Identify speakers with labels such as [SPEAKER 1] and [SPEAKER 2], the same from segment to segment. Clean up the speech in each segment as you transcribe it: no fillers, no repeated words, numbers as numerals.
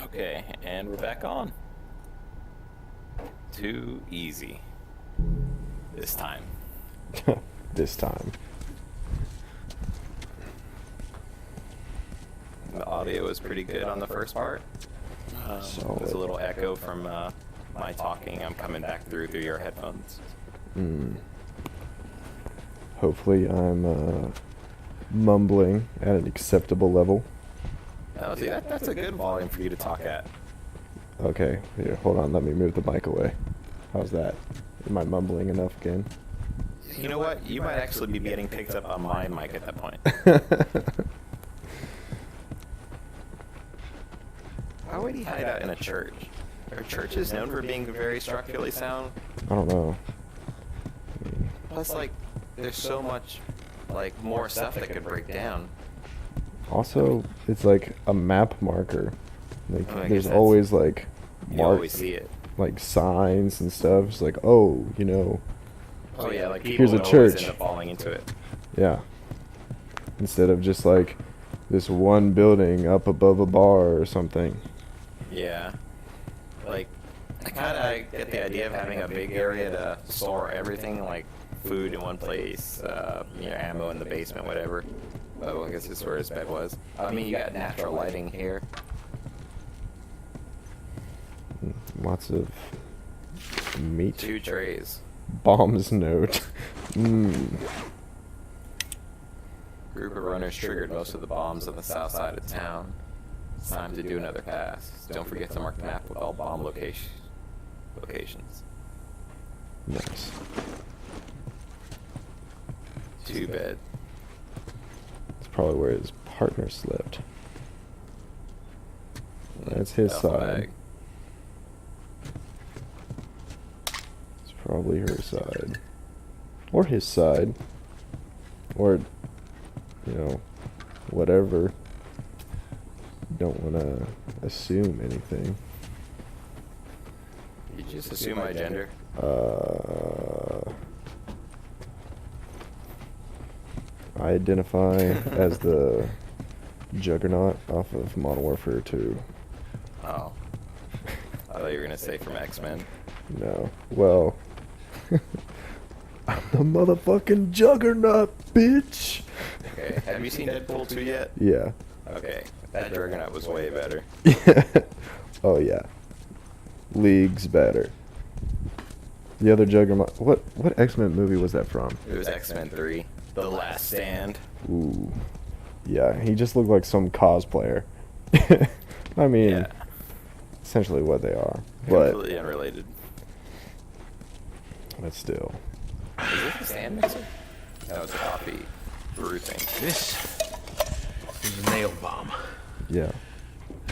[SPEAKER 1] Okay, and we're back on. Too easy. This time.
[SPEAKER 2] This time.
[SPEAKER 1] The audio was pretty good on the first part. There's a little echo from my talking. I'm coming back through your headphones.
[SPEAKER 2] Hopefully I'm mumbling at an acceptable level.
[SPEAKER 1] Oh, see, that's a good volume for you to talk at.
[SPEAKER 2] Okay, here, hold on, let me move the mic away. How's that? Am I mumbling enough again?
[SPEAKER 1] You know what? You might actually be getting picked up on my mic at that point. Why would he hide out in a church? Are churches known for being very structurally sound?
[SPEAKER 2] I don't know.
[SPEAKER 1] Plus, like, there's so much, like, more stuff that could break down.
[SPEAKER 2] Also, it's like a map marker. Like,
[SPEAKER 1] I guess
[SPEAKER 2] there's
[SPEAKER 1] that's-
[SPEAKER 2] always like
[SPEAKER 1] You always see it.
[SPEAKER 2] like signs and stuff. It's like, oh, you know,
[SPEAKER 1] Oh yeah, like people
[SPEAKER 2] here's a
[SPEAKER 1] would always
[SPEAKER 2] church.
[SPEAKER 1] end up falling into it.
[SPEAKER 2] yeah. Instead of just like this one building up above a bar or something.
[SPEAKER 1] Yeah. Like, I kind of get the idea of having a big area to store everything, like food in one place, ammo in the basement, whatever. Oh, I guess that's where his bed was. I mean, you got natural lighting here.
[SPEAKER 2] Lots of meat.
[SPEAKER 1] 2 trays.
[SPEAKER 2] Bombs note.
[SPEAKER 1] Group of runners triggered most of the bombs on the south side of town. It's time to do another pass. Don't forget to mark the map with all bomb locations.
[SPEAKER 2] Nice.
[SPEAKER 1] Too bad.
[SPEAKER 2] It's probably where his partner slept. That's his
[SPEAKER 1] Duffel
[SPEAKER 2] side.
[SPEAKER 1] bag.
[SPEAKER 2] It's probably her side. Or his side. Or, you know, whatever. Don't want to assume anything.
[SPEAKER 1] You just assume my gender.
[SPEAKER 2] I identify as the Juggernaut off of Modern Warfare 2.
[SPEAKER 1] Oh. I thought you were going to say from X-Men.
[SPEAKER 2] No. Well, I'm the motherfucking Juggernaut, bitch!
[SPEAKER 1] Okay, have you seen Deadpool 2 yet?
[SPEAKER 2] Yeah.
[SPEAKER 1] Okay, that Juggernaut was way better.
[SPEAKER 2] Oh, yeah. Leagues better. The other Juggernaut. What X-Men movie was that from?
[SPEAKER 1] It was X-Men 3, The Last Stand.
[SPEAKER 2] Ooh. Yeah, he just looked like some cosplayer. I mean,
[SPEAKER 1] Yeah,
[SPEAKER 2] essentially what they are. But
[SPEAKER 1] completely unrelated.
[SPEAKER 2] still.
[SPEAKER 1] Is this a stand mixer? That was a coffee brew thing.
[SPEAKER 3] This is a nail bomb.
[SPEAKER 2] Yeah.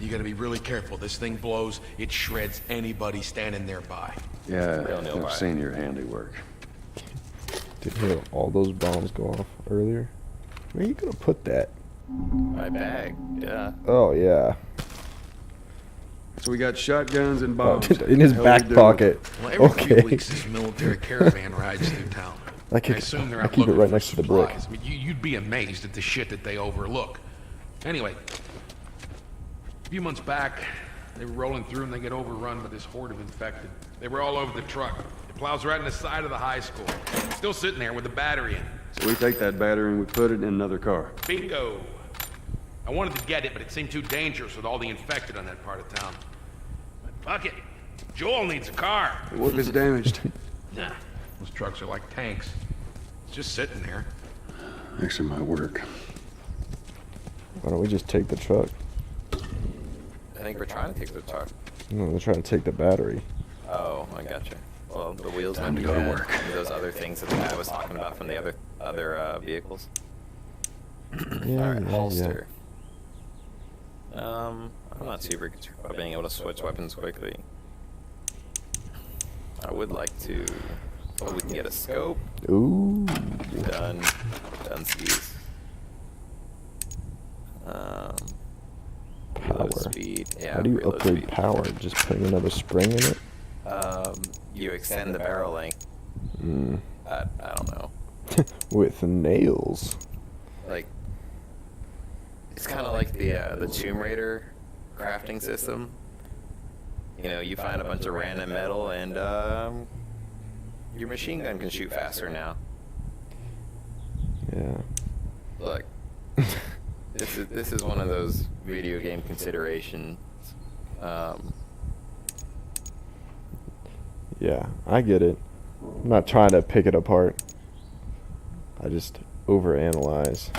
[SPEAKER 3] You gotta be really careful. This thing blows, it shreds anybody standing nearby.
[SPEAKER 4] Yeah,
[SPEAKER 1] Real nail
[SPEAKER 4] I've
[SPEAKER 1] biter.
[SPEAKER 4] seen your handiwork.
[SPEAKER 2] Did you hear all those bombs go off earlier? Where are you gonna put that?
[SPEAKER 1] My bag, yeah.
[SPEAKER 2] Oh, yeah.
[SPEAKER 4] So we got shotguns and
[SPEAKER 2] Oh,
[SPEAKER 4] bombs.
[SPEAKER 2] in his
[SPEAKER 4] Hell
[SPEAKER 2] back
[SPEAKER 4] we doing?
[SPEAKER 2] pocket.
[SPEAKER 3] Well, every
[SPEAKER 2] Okay.
[SPEAKER 3] few weeks this military caravan rides through town.
[SPEAKER 2] I keep
[SPEAKER 3] assume
[SPEAKER 2] it right next to the brick.
[SPEAKER 3] supplies. I mean, you'd be amazed at the shit that they overlook. Anyway, a few months back, they were rolling through and they get overrun by this horde of infected. They were all over the truck. It plows right in the side of the high school. Still sitting there with the battery in.
[SPEAKER 4] So we take that battery and we put it in another car.
[SPEAKER 3] Bingo! I wanted to get it, but it seemed too dangerous with all the infected on that part of town. But fuck it. Joel needs a car.
[SPEAKER 4] What if it's damaged?
[SPEAKER 3] Nah, those trucks are like tanks. It's just sitting there.
[SPEAKER 4] Actually, might work.
[SPEAKER 2] Why don't we just take the truck?
[SPEAKER 1] I think we're trying to take the truck.
[SPEAKER 2] No, we're trying to take the battery.
[SPEAKER 1] Oh, I gotcha. Well, the wheels
[SPEAKER 4] Time
[SPEAKER 1] might
[SPEAKER 4] to
[SPEAKER 1] be
[SPEAKER 4] go to
[SPEAKER 1] bad.
[SPEAKER 4] work.
[SPEAKER 1] Those other things that the guy was talking about from the other vehicles.
[SPEAKER 2] Yeah,
[SPEAKER 1] Alright,
[SPEAKER 2] yeah,
[SPEAKER 1] holster. I'm not super concerned about being able to switch weapons quickly. I would like to. Oh, we can get a scope.
[SPEAKER 2] yeah. Ooh.
[SPEAKER 1] Done. Done skis.
[SPEAKER 2] Power.
[SPEAKER 1] Reload speed. Yeah.
[SPEAKER 2] How do you
[SPEAKER 1] reload
[SPEAKER 2] upgrade
[SPEAKER 1] speed.
[SPEAKER 2] power? Just putting another spring in it?
[SPEAKER 1] You extend the barrel length. I don't know.
[SPEAKER 2] With nails.
[SPEAKER 1] Like, it's kind of like the Tomb Raider crafting system. you know, you find a bunch of random metal, and your machine gun can shoot faster now.
[SPEAKER 2] Yeah.
[SPEAKER 1] Look, this is one of those video game considerations.
[SPEAKER 2] Yeah, I get it. I'm not trying to pick it apart. I just overanalyze.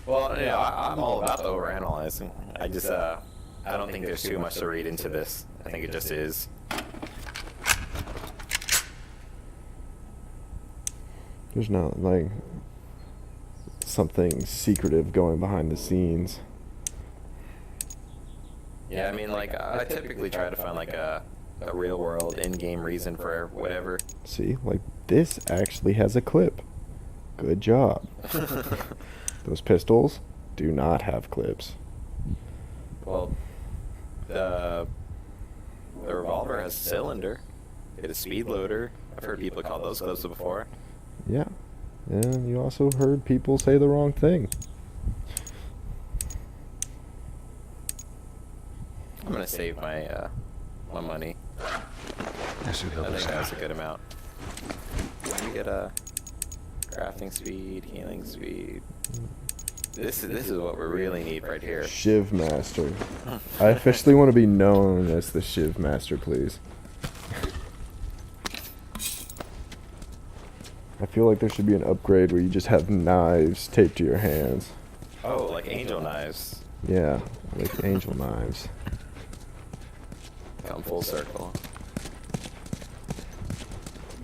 [SPEAKER 1] Well, yeah, I'm all about the overanalyzing. I just, I don't think there's too much to read into this. I think it just is.
[SPEAKER 2] There's not, like, something secretive going behind the scenes.
[SPEAKER 1] Yeah, I mean, like, I typically try to find, like, a real-world in-game reason for whatever.
[SPEAKER 2] See, like, this actually has a clip. Good job. Those pistols do not have clips.
[SPEAKER 1] Well, the revolver has a cylinder. It has a speed loader. I've heard people call those clips before.
[SPEAKER 2] Yeah. And you also heard people say the wrong thing.
[SPEAKER 1] I'm gonna save my my money. I think that's a good amount. You get a crafting speed, healing speed. This is what we really need right here.
[SPEAKER 2] Shiv Master. I officially want to be known as the Shiv Master, please. I feel like there should be an upgrade where you just have knives taped to your hands.
[SPEAKER 1] Oh, like angel knives.
[SPEAKER 2] Yeah, like angel knives.
[SPEAKER 1] Come full circle.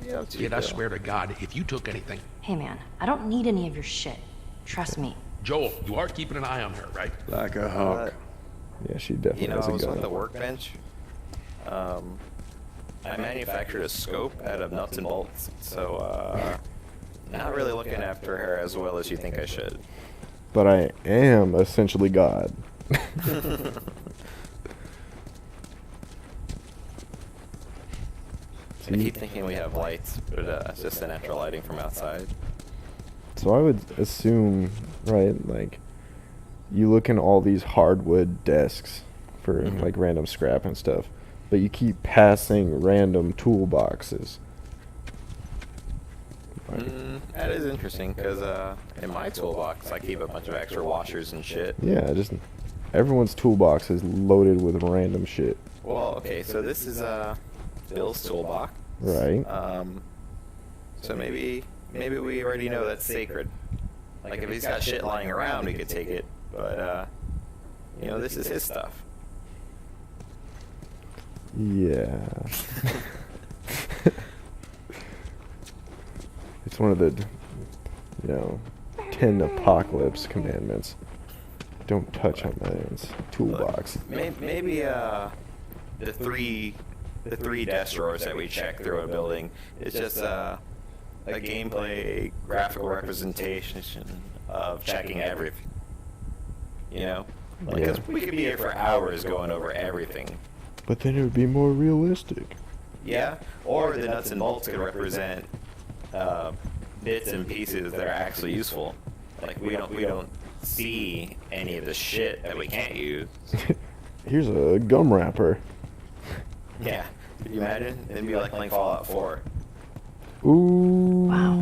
[SPEAKER 1] Yeah,
[SPEAKER 3] Kid, I swear to God, if you took anything...
[SPEAKER 5] Hey man, I don't need any of your shit. Trust me.
[SPEAKER 3] Joel, you are keeping an eye on her, right?
[SPEAKER 4] Like a hawk.
[SPEAKER 2] Yeah, she definitely
[SPEAKER 1] You know,
[SPEAKER 2] has
[SPEAKER 1] I
[SPEAKER 2] a
[SPEAKER 1] was on
[SPEAKER 2] gun.
[SPEAKER 1] the workbench. I manufactured a scope out of nuts and bolts, so not really looking after her as well as you think I should.
[SPEAKER 2] But I am essentially God.
[SPEAKER 1] I keep thinking we have lights, but it's just the natural lighting from outside.
[SPEAKER 2] So I would assume, right, like, you look in all these hardwood desks for, like, random scrap and stuff, but you keep passing random toolboxes.
[SPEAKER 1] That is interesting, because in my toolbox, I keep a bunch of extra washers and shit.
[SPEAKER 2] Yeah, just everyone's toolbox is loaded with random shit.
[SPEAKER 1] Well, okay, so this is Bill's toolbox.
[SPEAKER 2] Right.
[SPEAKER 1] So maybe we already know that's sacred. Like, if he's got shit lying around, we could take it, but, you know, this is his stuff.
[SPEAKER 2] Yeah. It's one of the, 10 apocalypse commandments. Don't touch a man's toolbox.
[SPEAKER 1] Maybe the three desk drawers that we check through a building is just a gameplay graphical representation of checking everything. You know, because we could be here for hours going over everything.
[SPEAKER 2] But then it would be more realistic.
[SPEAKER 1] Yeah, or the nuts and bolts could represent bits and pieces that are actually useful. Like we don't see any of the shit that we can't use.
[SPEAKER 2] Here's a gum wrapper.
[SPEAKER 1] Yeah, could you imagine? It'd be like playing Fallout 4.
[SPEAKER 2] Ooh.
[SPEAKER 5] Wow.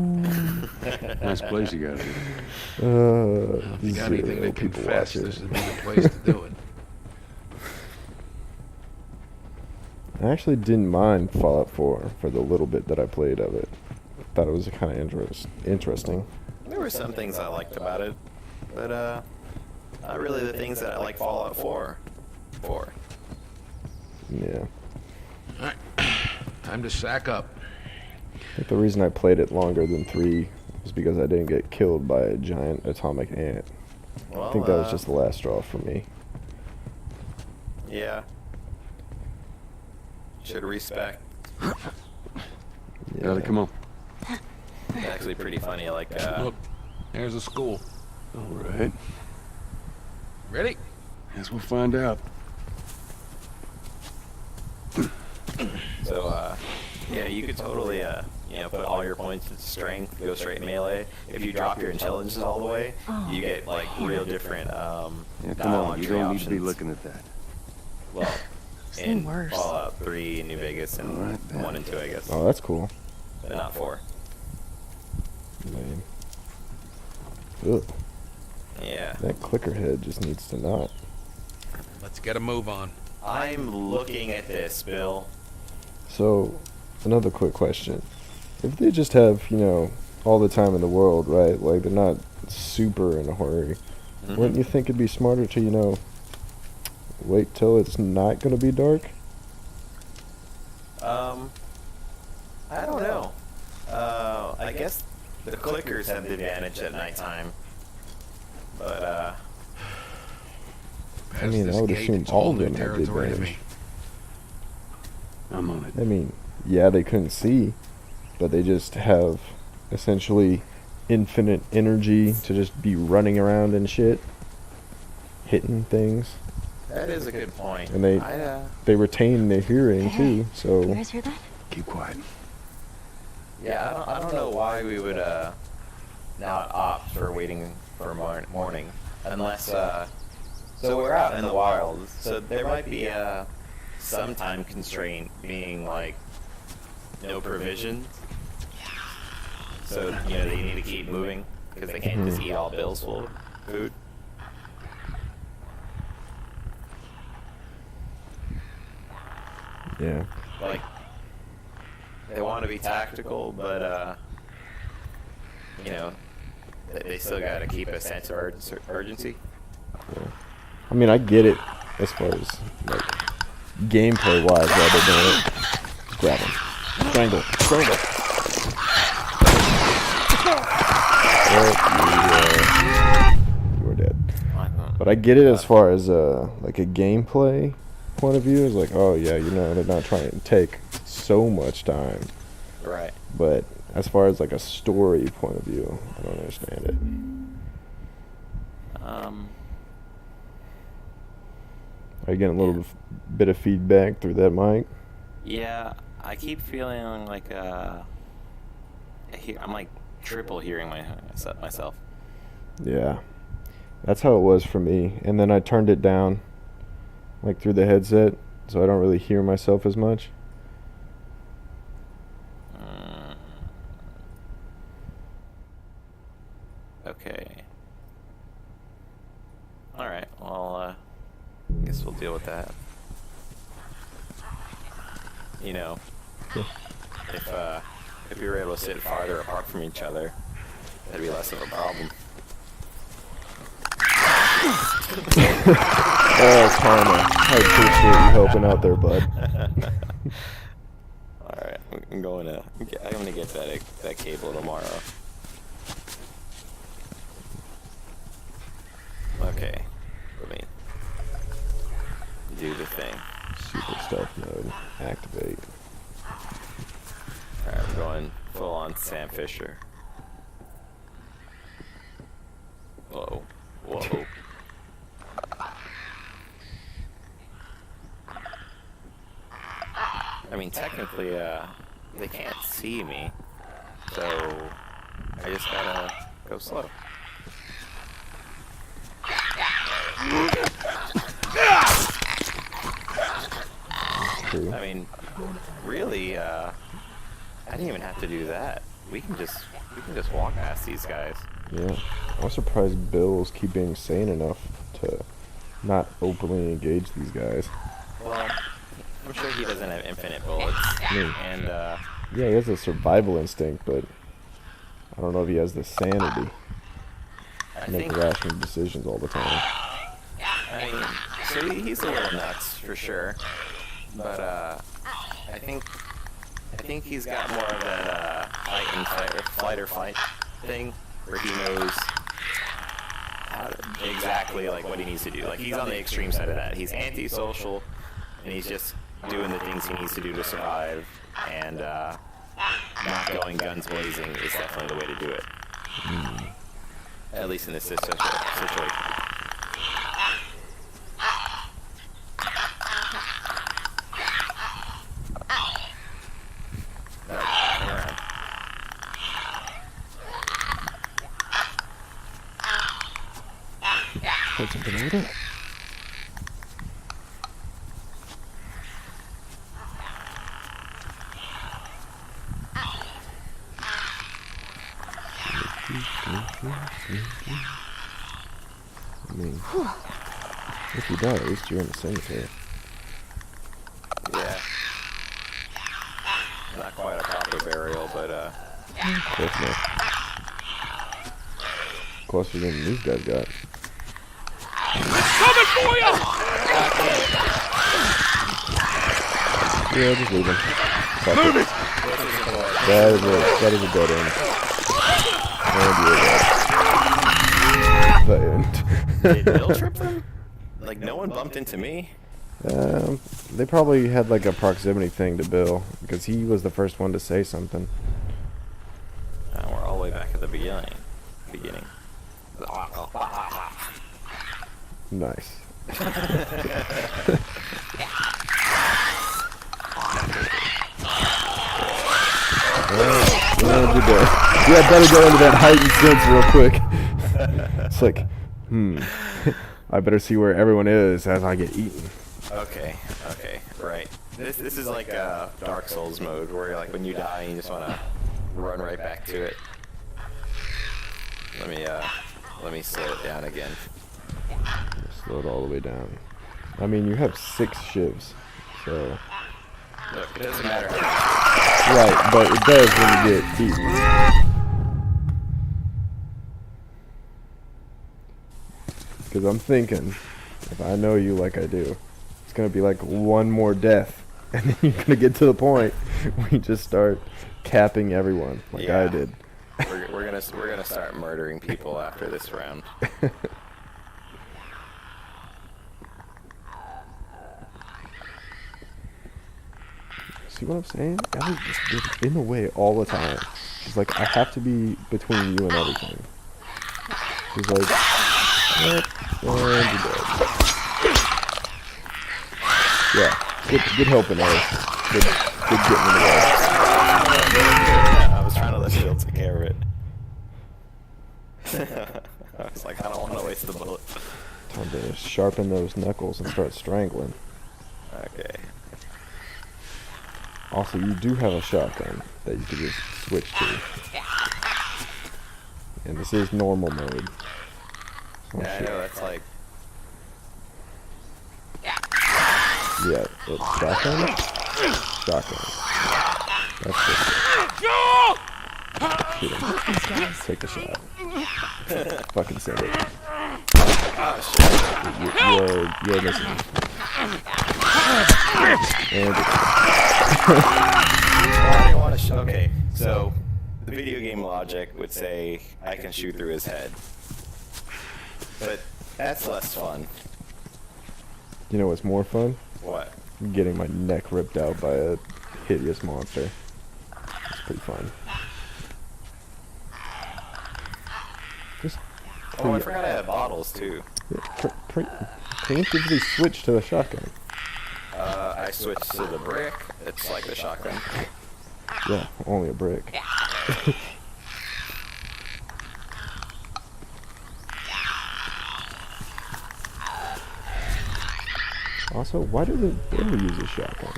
[SPEAKER 4] Nice place you got here.
[SPEAKER 3] If you got
[SPEAKER 2] zero
[SPEAKER 3] anything to
[SPEAKER 2] people
[SPEAKER 3] confess,
[SPEAKER 2] watching.
[SPEAKER 3] this would be the place to do it.
[SPEAKER 2] I actually didn't mind Fallout 4 for the little bit that I played of it. Thought it was kind of interesting.
[SPEAKER 1] There were some things I liked about it, but not really the things that I like Fallout 4 for.
[SPEAKER 2] Yeah.
[SPEAKER 3] Alright, time to sack up.
[SPEAKER 2] I think the reason I played it longer than 3 was because I didn't get killed by a giant atomic ant.
[SPEAKER 1] Well,
[SPEAKER 2] I think that was just the last straw for me.
[SPEAKER 1] Yeah. Should respect.
[SPEAKER 2] Yeah.
[SPEAKER 4] Ellie, come on.
[SPEAKER 1] It's actually pretty funny, like,
[SPEAKER 3] Look, there's a school.
[SPEAKER 4] All right.
[SPEAKER 3] Ready?
[SPEAKER 4] Guess we'll find out.
[SPEAKER 1] so, yeah, you could totally, put all your points into strength, go straight melee. If you drop your intelligence all the way, you get, like, real different,
[SPEAKER 4] Yeah, come
[SPEAKER 1] dialogue
[SPEAKER 4] on. You
[SPEAKER 1] tree
[SPEAKER 4] don't need to be
[SPEAKER 1] options.
[SPEAKER 4] looking at that.
[SPEAKER 1] Well,
[SPEAKER 5] It's
[SPEAKER 1] in
[SPEAKER 5] worse.
[SPEAKER 1] Fallout 3 in New Vegas and
[SPEAKER 4] Alright, then.
[SPEAKER 1] 1 and 2, I guess.
[SPEAKER 2] Oh, that's cool.
[SPEAKER 1] But not 4.
[SPEAKER 2] Man. Ugh,
[SPEAKER 1] Yeah.
[SPEAKER 2] that clicker head just needs to not.
[SPEAKER 3] Let's get a move on.
[SPEAKER 1] I'm looking at this, Bill.
[SPEAKER 2] So, another quick question. If they just have, all the time in the world, right? Like, they're not super in a hurry. Wouldn't you think it'd be smarter to, wait till it's not going to be dark?
[SPEAKER 1] I don't know. I guess the clickers have the advantage at nighttime. But,
[SPEAKER 2] I mean, I would assume
[SPEAKER 3] It's
[SPEAKER 2] all
[SPEAKER 3] all
[SPEAKER 2] of
[SPEAKER 3] new
[SPEAKER 2] them have the
[SPEAKER 3] territory to
[SPEAKER 2] advantage.
[SPEAKER 3] me.
[SPEAKER 4] I'm on it.
[SPEAKER 2] I mean, yeah, they couldn't see, but they just have essentially infinite energy to just be running around and shit, hitting things.
[SPEAKER 1] that is a good point.
[SPEAKER 2] And they retain their hearing
[SPEAKER 5] Hey,
[SPEAKER 2] too, so
[SPEAKER 5] You guys hear that?
[SPEAKER 4] Keep quiet.
[SPEAKER 1] Yeah, I don't know why we would not opt for waiting for morning, unless so we're out in the wild, so there might be some time constraint being like no provisions. So they need to keep moving because they can't just eat all bills full of food.
[SPEAKER 2] yeah.
[SPEAKER 1] Like they want to be tactical, but they still got to keep a sense of urgency.
[SPEAKER 2] I mean, I get it as far as like gameplay wise, rather than just grab him, strangle. You are dead. But I get it as far as like a gameplay point of view. It's like, oh yeah, they're not trying to take so much time.
[SPEAKER 1] Right.
[SPEAKER 2] But as far as like a story point of view, I don't understand it. Are you getting a little bit of feedback through that mic?
[SPEAKER 1] Yeah, I keep feeling like I'm like triple hearing myself.
[SPEAKER 2] Yeah, that's how it was for me. And then I turned it down, like through the headset, so I don't really hear myself as much.
[SPEAKER 1] Okay. All right. Well, I guess we'll deal with that. If we were able to sit farther apart from each other, that'd be less of a problem.
[SPEAKER 2] Oh, Karma. I appreciate you helping out there, bud.
[SPEAKER 1] All right, I'm gonna get that cable tomorrow. Okay, let me do the thing.
[SPEAKER 2] Super stealth mode. Activate.
[SPEAKER 1] All right, I'm going full on Sam Fisher. Whoa. I mean, technically, they can't see me, so I just gotta go slow.
[SPEAKER 2] True.
[SPEAKER 1] I mean, really, I didn't even have to do that. We can just walk past these guys.
[SPEAKER 2] Yeah. I'm surprised Bill's keep being sane enough to not openly engage these guys.
[SPEAKER 1] Well, I'm sure he doesn't have infinite bullets,
[SPEAKER 2] Yeah.
[SPEAKER 1] and
[SPEAKER 2] Yeah, he has a survival instinct, but I don't know if he has the sanity
[SPEAKER 1] I
[SPEAKER 2] to make
[SPEAKER 1] think.
[SPEAKER 2] rational decisions all the time.
[SPEAKER 1] I mean, so he's a little nuts for sure, but I think he's got more of that fight or flight thing where he knows exactly like what he needs to do. Like he's on the extreme side of that. He's antisocial, and he's just doing the things he needs to do to survive, and not going guns blazing is definitely the way to do it. At least in this situation.
[SPEAKER 2] Put something with it? I mean, if you die, at least you're in the cemetery.
[SPEAKER 1] Yeah. Not quite a proper burial, but
[SPEAKER 2] Close enough. Closer than these guys got.
[SPEAKER 3] Coming for you!
[SPEAKER 2] Yeah, just leave him.
[SPEAKER 3] Move it!
[SPEAKER 2] That is a dead end. And you're dead. The
[SPEAKER 1] did Bill trip them? Like, no one bumped into me?
[SPEAKER 2] end. They probably had like a proximity thing to Bill, because he was the first one to say something.
[SPEAKER 1] We're all the way back at the beginning.
[SPEAKER 2] Nice. Yeah, better go into that heightened sense real quick. It's like, I better see where everyone is as I get eaten.
[SPEAKER 1] Okay, right. This is like Dark Souls mode, where like when you die, you just want to run right back to it. Let me slow it down again.
[SPEAKER 2] Slow it all the way down. I mean, you have 6 shivs, so...
[SPEAKER 1] Look, it doesn't matter.
[SPEAKER 2] Right, but it does when you get eaten. Because I'm thinking, if I know you like I do, it's going to be like one more death, and then you're going to get to the point where you just start capping everyone, like I did.
[SPEAKER 1] We're gonna start murdering people after this round.
[SPEAKER 2] See what I'm saying? Ellie's just in the way all the time. She's like, I have to be between you and everything. She's like, yep, and you're dead. Yeah, good helping, Ellie. Good getting in the way.
[SPEAKER 1] I was trying to let Bill take care of it. I was like, I don't want to waste the bullet.
[SPEAKER 2] Time to sharpen those knuckles and start strangling.
[SPEAKER 1] Okay.
[SPEAKER 2] Also, you do have a shotgun that you could just switch to. And this is normal mode. So
[SPEAKER 1] Yeah, I know, that's like...
[SPEAKER 2] Yeah, shotgun? Shotgun. That's good. Shoot him. Take the shot. Fucking send it.
[SPEAKER 1] Oh, shit.
[SPEAKER 2] You're missing. And
[SPEAKER 1] I didn't want to okay, so the video game logic would say I can shoot through his head. But that's less fun.
[SPEAKER 2] you know what's more fun?
[SPEAKER 1] What?
[SPEAKER 2] Getting my neck ripped out by a hideous monster. It's pretty fun. Just
[SPEAKER 1] Oh, I forgot I had bottles too.
[SPEAKER 2] preemptively switch to the shotgun.
[SPEAKER 1] I switched to the brick. It's like the shotgun.
[SPEAKER 2] Yeah, only a brick. Also, why do they ever use a shotgun?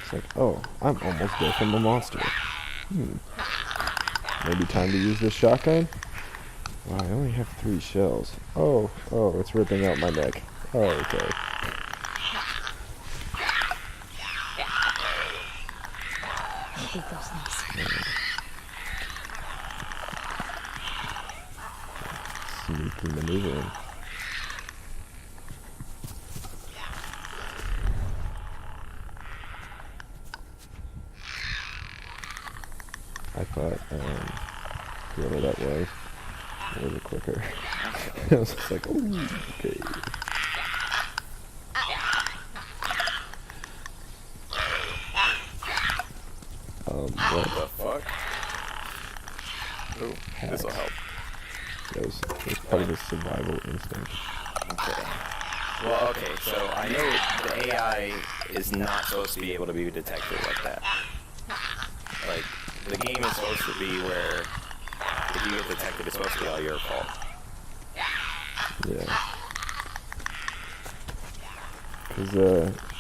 [SPEAKER 2] It's like, oh, I'm almost dead from the monster. Maybe time to use this shotgun? Wow, I only have 3 shells. Oh, it's ripping out my neck. Oh, okay.
[SPEAKER 5] I hate those things.
[SPEAKER 2] Sneaky maneuvering. I thought going that way a little quicker. I was just like, ooh, okay.
[SPEAKER 1] What the fuck? Ooh, this'll help.
[SPEAKER 2] That was part of his survival instinct.
[SPEAKER 1] Okay. Well, okay, so I know the AI is not supposed to be able to be detected like that. Like, the game is supposed to be where if you get detected, it's supposed to be all your fault.
[SPEAKER 2] Yeah. Because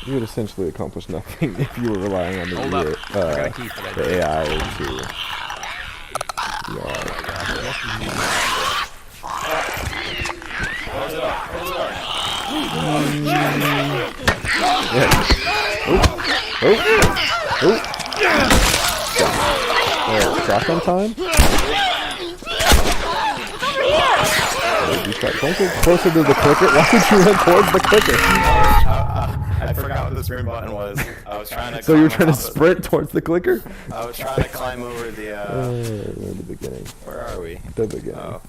[SPEAKER 2] You would essentially accomplish nothing if you were relying on the
[SPEAKER 3] Hold up. I got a key for that
[SPEAKER 2] the
[SPEAKER 3] door.
[SPEAKER 2] AI to.
[SPEAKER 1] Oh my god. Close it up. Close it up.
[SPEAKER 2] Oh! Shotgun time? Don't get closer to the clicker. Why would you run towards the clicker?
[SPEAKER 1] I forgot what the sprint button was. I was trying to.
[SPEAKER 2] So you were trying to sprint towards the clicker?
[SPEAKER 1] I was trying to climb over the.
[SPEAKER 2] We're in the beginning.
[SPEAKER 1] Where are we?
[SPEAKER 2] The beginning.
[SPEAKER 1] Oh.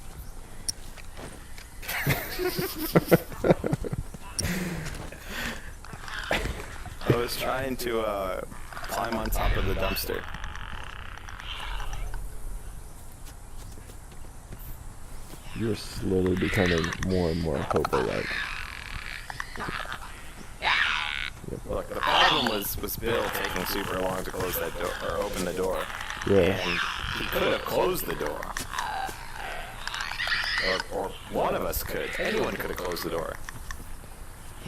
[SPEAKER 1] I was trying to climb on top of the dumpster.
[SPEAKER 2] You're slowly becoming more and more Hobo-like.
[SPEAKER 1] Look, the problem was Bill taking super long to close that door or open the door.
[SPEAKER 2] Yeah.
[SPEAKER 1] And he could have closed the door. Or one of us could. Anyone could have closed the door.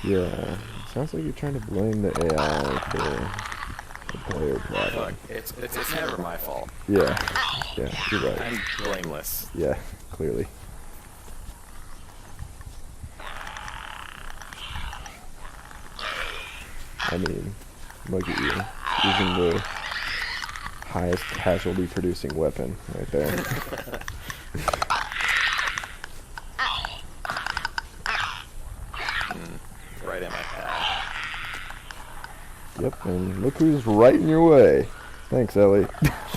[SPEAKER 2] Yeah. Sounds like you're trying to blame the AI for the player problem.
[SPEAKER 1] Look, it's never my fault.
[SPEAKER 2] Yeah. Yeah, you're right.
[SPEAKER 1] I'm blameless.
[SPEAKER 2] Yeah, clearly. I mean, look at you. Using the highest casualty producing weapon right there.
[SPEAKER 1] Right in my path.
[SPEAKER 2] Yep, and look who's right in your way. Thanks, Ellie.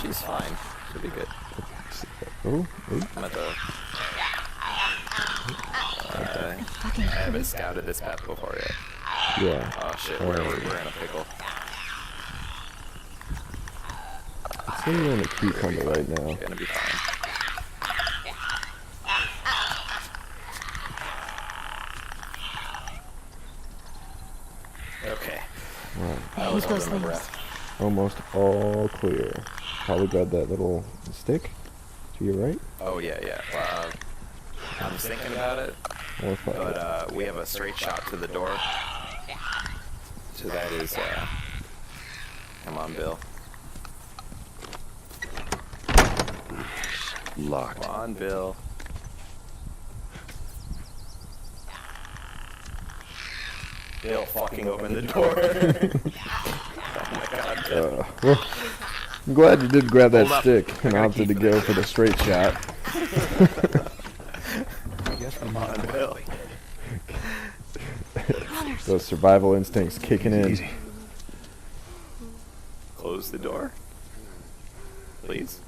[SPEAKER 1] She's fine. She'll be good.
[SPEAKER 2] Oh,
[SPEAKER 1] I'm at the... I haven't scouted this map before yet.
[SPEAKER 2] yeah.
[SPEAKER 1] Oh shit, we're in a pickle.
[SPEAKER 2] It's saying you're in a cucumber right now.
[SPEAKER 1] It's gonna be fine. Okay.
[SPEAKER 2] Right.
[SPEAKER 1] I was
[SPEAKER 5] Use those
[SPEAKER 1] holding my
[SPEAKER 5] things.
[SPEAKER 1] breath.
[SPEAKER 2] Almost all clear. Probably got that little stick to your right.
[SPEAKER 1] Oh yeah, yeah. I'm just thinking about it,
[SPEAKER 2] Or five.
[SPEAKER 1] but we have a straight shot to the door. So that is, come on, Bill.
[SPEAKER 4] Locked.
[SPEAKER 1] Come on, Bill. Bill, fucking open the door. Oh my god, Bill.
[SPEAKER 2] Well, I'm glad you did grab that
[SPEAKER 3] Hold up.
[SPEAKER 2] stick and
[SPEAKER 3] I got a
[SPEAKER 2] opted
[SPEAKER 3] key
[SPEAKER 2] to
[SPEAKER 3] for
[SPEAKER 2] go
[SPEAKER 3] that.
[SPEAKER 2] for the straight shot.
[SPEAKER 1] Come on, Bill.
[SPEAKER 2] Those survival instincts kicking in.
[SPEAKER 4] Easy.
[SPEAKER 1] Close the door. Please.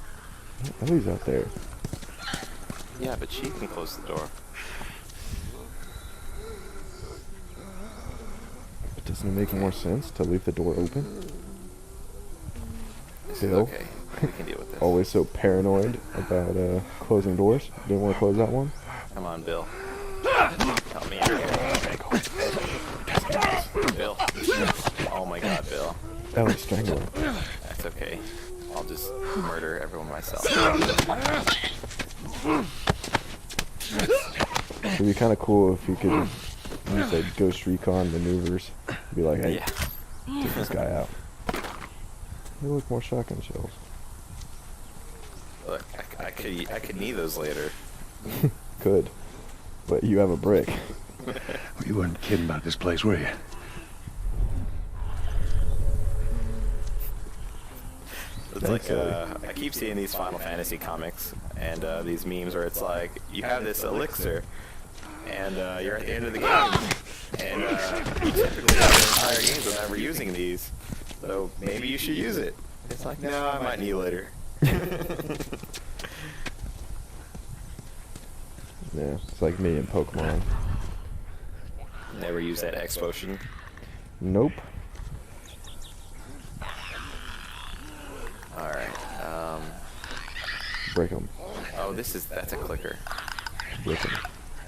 [SPEAKER 2] Ellie's out there.
[SPEAKER 1] Yeah, but she can close the door.
[SPEAKER 2] But doesn't it make more sense to leave the door open?
[SPEAKER 1] This is
[SPEAKER 2] Bill?
[SPEAKER 1] okay. We can deal with this.
[SPEAKER 2] Always so paranoid about closing doors. Didn't want to close that one.
[SPEAKER 1] Come on, Bill. Help me out here. Bill. Oh my god, Bill.
[SPEAKER 2] Ellie strangling.
[SPEAKER 1] That's okay. I'll just murder everyone myself.
[SPEAKER 2] It'd be kind of cool if you could use like Ghost Recon maneuvers. Be like, hey,
[SPEAKER 1] Yeah.
[SPEAKER 2] take this guy out. They look more shotgun shells.
[SPEAKER 1] Look, I could need those later.
[SPEAKER 2] Good. But you have a brick.
[SPEAKER 4] Well, you weren't kidding about this place, were you?
[SPEAKER 1] It's like, I keep seeing these Final Fantasy comics and these memes where it's like, you have this elixir, and you're at the end of the game, and you typically have your entire games without ever using these, so maybe you should use it. It's like, no, I might need later.
[SPEAKER 2] Yeah, it's like me in Pokemon.
[SPEAKER 1] Never use that X potion.
[SPEAKER 2] Nope.
[SPEAKER 1] Alright,
[SPEAKER 2] Break him.
[SPEAKER 1] oh, that's a clicker.
[SPEAKER 2] Break him.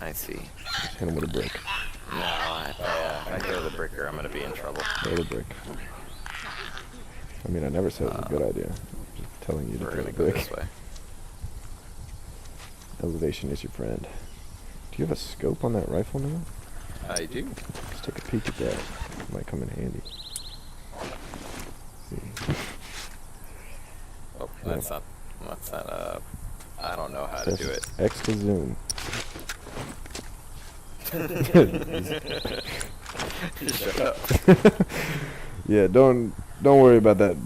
[SPEAKER 1] I see.
[SPEAKER 2] Just hit him with a brick.
[SPEAKER 1] No, if I go to the bricker, I'm gonna be in trouble.
[SPEAKER 2] With a brick. I mean, I never said it was a good idea. I'm just telling you to
[SPEAKER 1] We're
[SPEAKER 2] throw
[SPEAKER 1] gonna
[SPEAKER 2] the
[SPEAKER 1] go
[SPEAKER 2] brick.
[SPEAKER 1] this way.
[SPEAKER 2] Elevation is your friend. Do you have a scope on that rifle now?
[SPEAKER 1] I do.
[SPEAKER 2] Let's take a peek at that. Might come in handy. See.
[SPEAKER 1] Oh, that's not, I don't know how to do it.
[SPEAKER 2] X to zoom.
[SPEAKER 1] Shut up.
[SPEAKER 2] Yeah, don't worry about that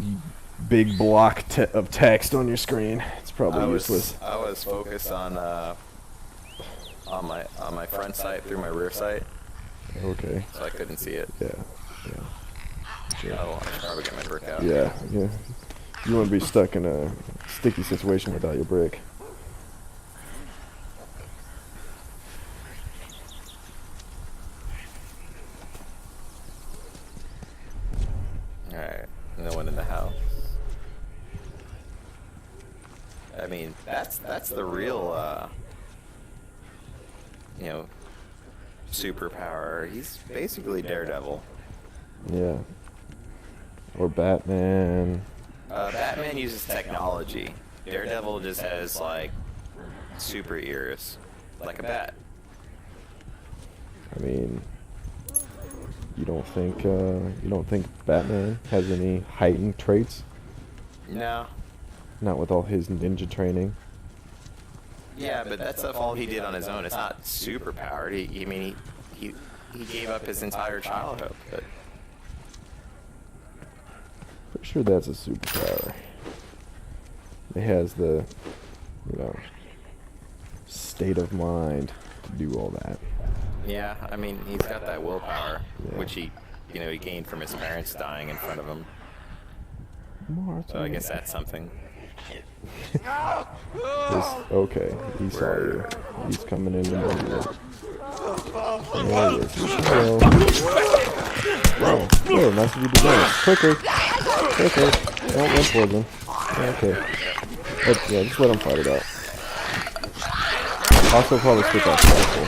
[SPEAKER 2] big block of text on your screen. It's probably useless.
[SPEAKER 1] I was focused on my front sight through my rear sight,
[SPEAKER 2] Okay.
[SPEAKER 1] so I couldn't see it.
[SPEAKER 2] Yeah.
[SPEAKER 1] Oh, I should probably get my brick out.
[SPEAKER 2] Yeah. You want to be stuck in a sticky situation without your brick.
[SPEAKER 1] Alright, no one in the house. I mean, that's the real, superpower. He's basically Daredevil.
[SPEAKER 2] Yeah. Or Batman.
[SPEAKER 1] Batman uses technology. Daredevil just has, like, super ears. Like a bat.
[SPEAKER 2] I mean, you don't think Batman has any heightened traits?
[SPEAKER 1] No.
[SPEAKER 2] Not with all his ninja training.
[SPEAKER 1] Yeah, but that's all he did on his own. It's not super powered. He gave up his entire childhood. But
[SPEAKER 2] Pretty sure that's a superpower. It has the, state of mind to do all that.
[SPEAKER 1] yeah, I mean, he's got that willpower,
[SPEAKER 2] Yeah.
[SPEAKER 1] which he gained from his parents dying in front of him.
[SPEAKER 2] Martha.
[SPEAKER 1] So I guess that's something.
[SPEAKER 2] Okay, he saw you. He's coming in the middle. There he is. Hello. Oh, nice of you to dance. Quicker. Don't run towards him. Okay. Yeah, just let him fight it out. Also, probably switch off the rifle.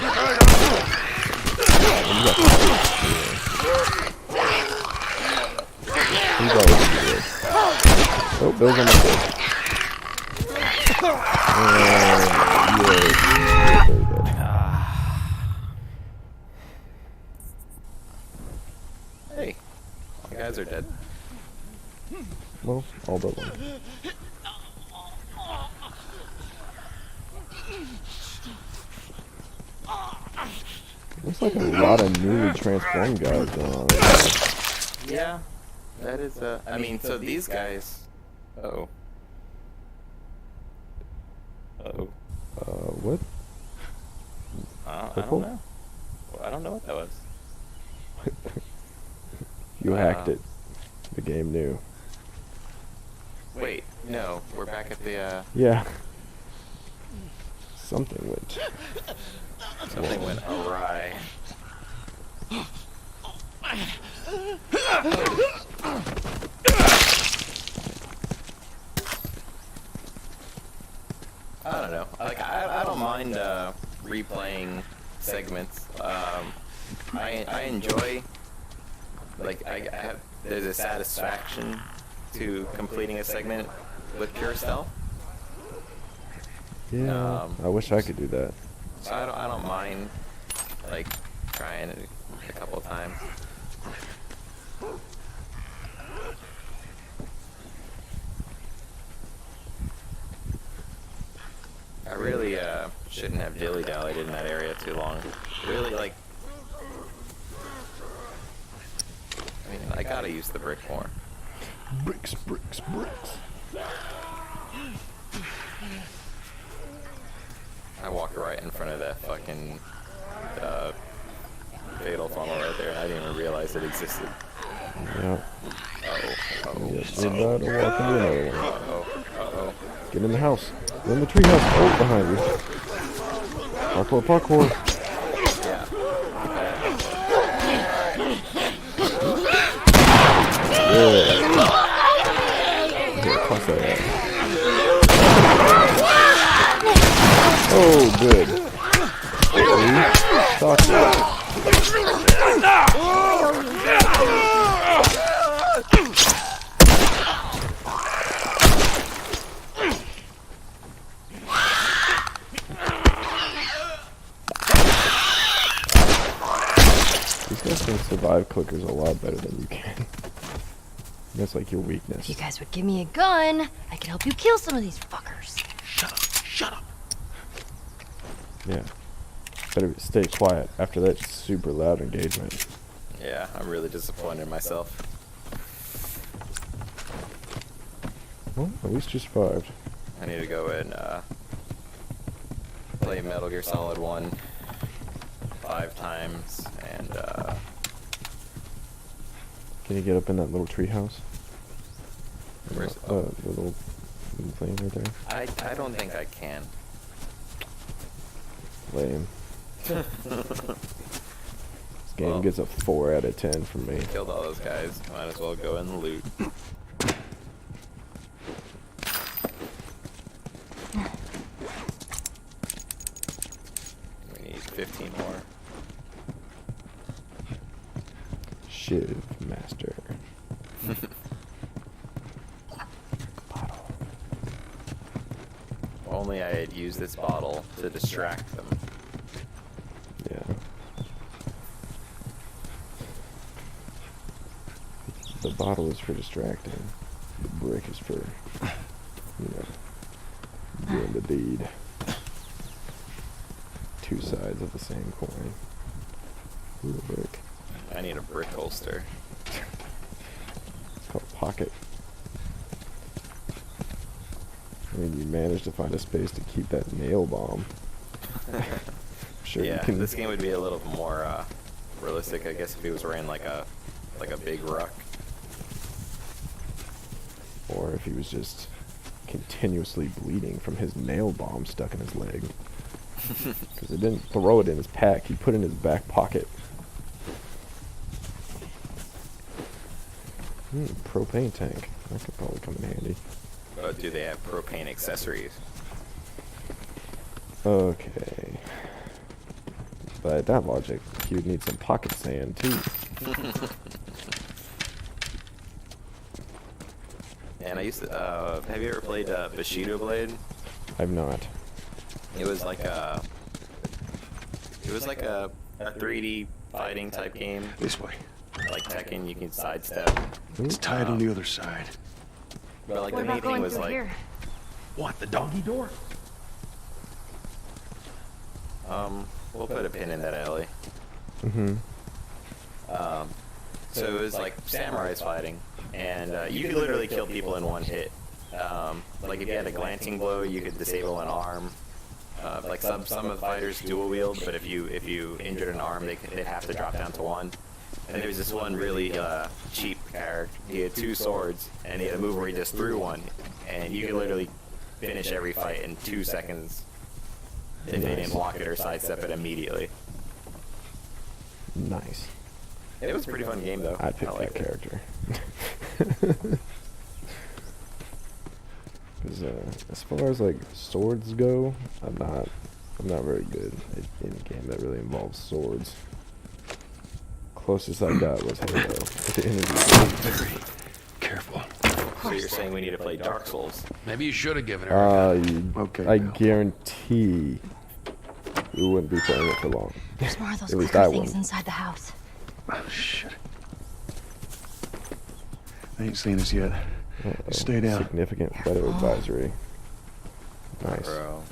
[SPEAKER 2] He's always good. Oh, Bill's on my face. Yeah, very good.
[SPEAKER 1] Hey, all the guys are dead.
[SPEAKER 2] Well, all but one. Looks like a lot of newly transformed guys going on.
[SPEAKER 1] Yeah, that is. I mean, so these guys. Oh. Oh.
[SPEAKER 2] What?
[SPEAKER 1] I
[SPEAKER 2] Purple?
[SPEAKER 1] don't know. I don't know what that was.
[SPEAKER 2] You hacked it. The game knew.
[SPEAKER 1] Wait, no, we're back at the.
[SPEAKER 2] Yeah. Something went.
[SPEAKER 1] Something went awry. I don't know. Like, I don't mind replaying segments. I enjoy. Like, there's a satisfaction to completing a segment with pure stealth.
[SPEAKER 2] Yeah. I wish I could do that.
[SPEAKER 1] So I don't mind, like, trying it a couple times. I really shouldn't have dilly-dallied in that area too long. Really, like, I mean, I gotta use the brick more.
[SPEAKER 2] Bricks.
[SPEAKER 1] I walked right in front of that fucking fatal funnel right there. I didn't even realize it existed.
[SPEAKER 2] Yeah.
[SPEAKER 1] Oh.
[SPEAKER 2] Yes, you're about to walk into another one.
[SPEAKER 1] Uh-oh.
[SPEAKER 2] Get in the house. Get in the tree house. Oh, behind you. Parkour.
[SPEAKER 1] Yeah.
[SPEAKER 2] Yeah. Here, toss that out. Oh, good. Stop that. These guys can survive clickers a lot better than you can. That's like your weakness.
[SPEAKER 5] If you guys would give me a gun, I could help you kill some of these fuckers.
[SPEAKER 3] Shut up. Shut up.
[SPEAKER 2] Yeah. Better stay quiet after that super loud engagement.
[SPEAKER 1] Yeah, I'm really disappointed in myself.
[SPEAKER 2] Well, at least you survived.
[SPEAKER 1] I need to go and play Metal Gear Solid 1 5 times and
[SPEAKER 2] Can you get up in that little treehouse?
[SPEAKER 1] where's
[SPEAKER 2] The little thing right there.
[SPEAKER 1] I don't think I can.
[SPEAKER 2] Lame. This game
[SPEAKER 1] Well.
[SPEAKER 2] gets a 4 out of 10 from me.
[SPEAKER 1] Killed all those guys. Might as well go and loot. We need 15 more.
[SPEAKER 2] Shiv Master.
[SPEAKER 1] Only I had used this bottle to distract them.
[SPEAKER 2] Yeah. The bottle is for distracting. The brick is for, doing the deed. Two sides of the same coin. Ooh, the brick.
[SPEAKER 1] I need a brick holster.
[SPEAKER 2] It's called pocket. I mean, you managed to find a space to keep that nail bomb. Sure,
[SPEAKER 1] Yeah,
[SPEAKER 2] you can.
[SPEAKER 1] this game would be a little more realistic, I guess, if he was wearing like a big ruck.
[SPEAKER 2] Or if he was just continuously bleeding from his nail bomb stuck in his leg. Because he didn't throw it in his pack, he put it in his back pocket. Propane tank. That could probably come in handy.
[SPEAKER 1] But do they have propane accessories?
[SPEAKER 2] Okay. By that logic, he would need some pocket sand too.
[SPEAKER 1] And I used to, have you ever played Bushido Blade?
[SPEAKER 2] I've not.
[SPEAKER 1] It was like a 3D fighting type game.
[SPEAKER 4] This way.
[SPEAKER 1] Like Tekken, you can sidestep.
[SPEAKER 4] It's tied on the other side.
[SPEAKER 1] But like
[SPEAKER 5] What
[SPEAKER 1] the main
[SPEAKER 5] about
[SPEAKER 1] thing
[SPEAKER 5] going
[SPEAKER 1] was
[SPEAKER 5] through
[SPEAKER 1] like,
[SPEAKER 5] here?
[SPEAKER 3] What, the doggy door?
[SPEAKER 1] we'll put a pin in that alley.
[SPEAKER 2] Mm-hmm.
[SPEAKER 1] So it was like samurais fighting, and you could literally kill people in one hit. Like if you had a glancing blow, you could disable an arm. Like some of the fighters dual wield, but if you injured an arm, they'd have to drop down to one. And there was this one really cheap character. He had 2 swords, and he had a move where he just threw one, and you could literally finish every fight in 2 seconds if they didn't block it or sidestep it immediately.
[SPEAKER 2] Nice.
[SPEAKER 1] It was a pretty fun game though.
[SPEAKER 2] I'd pick
[SPEAKER 1] I
[SPEAKER 2] that
[SPEAKER 1] liked it.
[SPEAKER 2] character. Because as far as like swords go, I'm not very good in a game that really involves swords. Closest I got was Halo at the end of the game.
[SPEAKER 4] Careful.
[SPEAKER 1] So you're saying we need to play Dark Souls?
[SPEAKER 3] Maybe you should have given her a gun.
[SPEAKER 4] Okay,
[SPEAKER 2] I
[SPEAKER 4] Bill.
[SPEAKER 2] guarantee we wouldn't be playing it for long.
[SPEAKER 5] There's more of those
[SPEAKER 2] At least
[SPEAKER 5] clicker
[SPEAKER 2] I
[SPEAKER 5] things
[SPEAKER 2] won't.
[SPEAKER 5] inside the house.
[SPEAKER 4] Oh, shit. They ain't seen us yet.
[SPEAKER 2] Uh-oh.
[SPEAKER 4] Stay down.
[SPEAKER 2] Significant weather advisory. Nice.
[SPEAKER 1] Bro,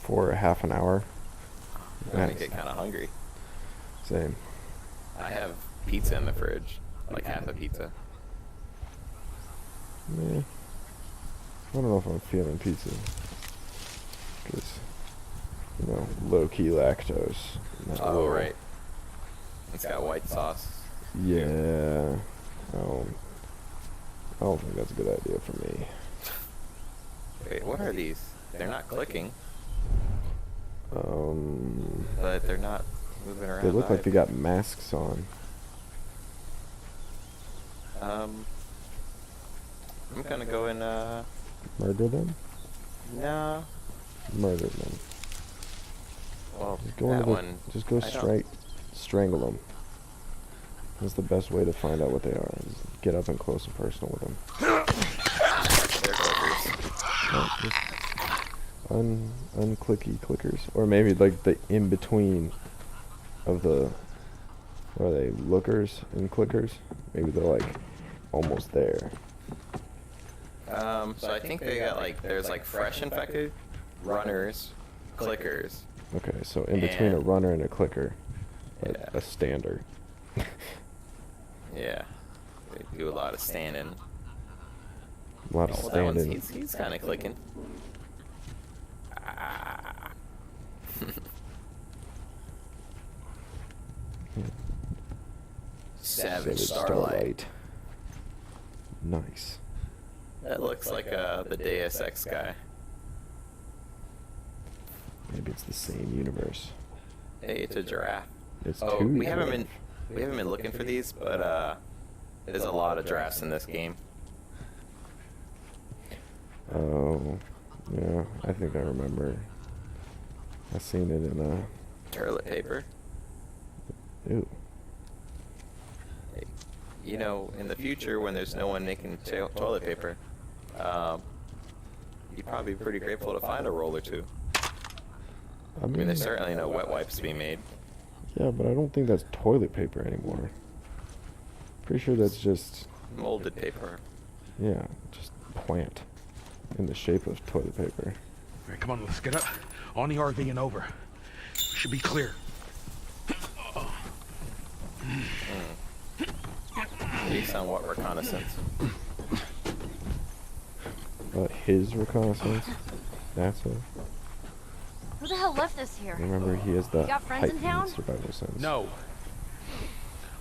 [SPEAKER 2] For a half an hour.
[SPEAKER 1] I'm gonna
[SPEAKER 2] Nice.
[SPEAKER 1] get kind of hungry.
[SPEAKER 2] Same.
[SPEAKER 1] I have pizza in the fridge, like half a pizza.
[SPEAKER 2] Meh. I don't know if I'm feeling pizza. Because, low-key lactose. Not
[SPEAKER 1] Oh
[SPEAKER 2] low.
[SPEAKER 1] right, it's got white sauce.
[SPEAKER 2] Yeah. I don't think that's a good idea for me.
[SPEAKER 1] Wait, what are these? They're not clicking,
[SPEAKER 2] Um,
[SPEAKER 1] but they're not moving around.
[SPEAKER 2] they look like
[SPEAKER 1] either.
[SPEAKER 2] they got masks on.
[SPEAKER 1] I'm gonna go and
[SPEAKER 2] Murder them?
[SPEAKER 1] no.
[SPEAKER 2] Murder them.
[SPEAKER 1] Well,
[SPEAKER 2] Just go
[SPEAKER 1] that
[SPEAKER 2] into the,
[SPEAKER 1] one.
[SPEAKER 2] just go
[SPEAKER 1] I don't-
[SPEAKER 2] straight, strangle them. That's the best way to find out what they are. Is get up and close and personal with them.
[SPEAKER 1] They're clickers.
[SPEAKER 2] Just unclicky clickers, or maybe like the in between of the, what are they, lookers and clickers? Maybe they're like almost there.
[SPEAKER 1] So I think they got like, there's like fresh infected, runners, clickers.
[SPEAKER 2] Okay, so in between a
[SPEAKER 1] And-
[SPEAKER 2] runner and a clicker,
[SPEAKER 1] Yeah.
[SPEAKER 2] a stander.
[SPEAKER 1] Yeah. They do a lot of standing.
[SPEAKER 2] A lot of
[SPEAKER 1] Oh, that one's,
[SPEAKER 2] standing.
[SPEAKER 1] he's kind of clicking. Ah. Savage Starlight.
[SPEAKER 2] Nice.
[SPEAKER 1] That looks like the Deus Ex guy.
[SPEAKER 2] Maybe it's the same universe.
[SPEAKER 1] Hey, it's a giraffe.
[SPEAKER 2] It's
[SPEAKER 1] Oh,
[SPEAKER 2] two.
[SPEAKER 1] we haven't been looking for these, but there's a lot of giraffes in this game.
[SPEAKER 2] Oh, yeah. I think I remember. I seen it in
[SPEAKER 1] Toilet paper.
[SPEAKER 2] Ew.
[SPEAKER 1] Hey, you know, in the future when there's no one making toilet paper, you'd probably be pretty grateful to find a roll or two.
[SPEAKER 2] I
[SPEAKER 1] I mean,
[SPEAKER 2] mean,
[SPEAKER 1] there's certainly no wet wipes to be made.
[SPEAKER 2] yeah, but I don't think that's toilet paper anymore. Pretty sure that's just,
[SPEAKER 1] Molded paper.
[SPEAKER 2] yeah, just plant in the shape of toilet paper.
[SPEAKER 3] All right, come on, let's get up. On the RV and over. Should be clear.
[SPEAKER 1] Based on what reconnaissance?
[SPEAKER 2] His reconnaissance. That's it.
[SPEAKER 5] Who the hell left this here?
[SPEAKER 2] Remember, he has the
[SPEAKER 5] You got friends in
[SPEAKER 2] heightened
[SPEAKER 5] town?
[SPEAKER 2] survival sense.
[SPEAKER 3] No.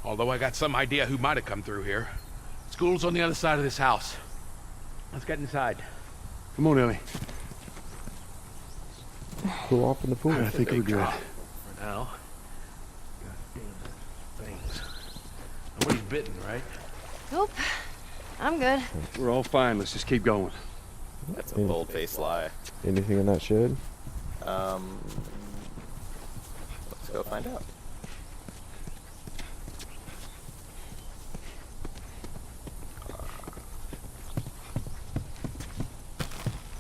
[SPEAKER 3] Although I got some idea who might have come through here. School's on the other side of this house. Let's get inside.
[SPEAKER 4] Come on, Ellie.
[SPEAKER 2] Cool off in the pool.
[SPEAKER 4] I think we're good.
[SPEAKER 3] For now. Goddamn things. Nobody's bitten, right?
[SPEAKER 5] Nope. I'm good.
[SPEAKER 4] We're all fine. Let's just keep going.
[SPEAKER 1] That's a bold-faced lie.
[SPEAKER 2] Anything in that shed?
[SPEAKER 1] Let's go find out.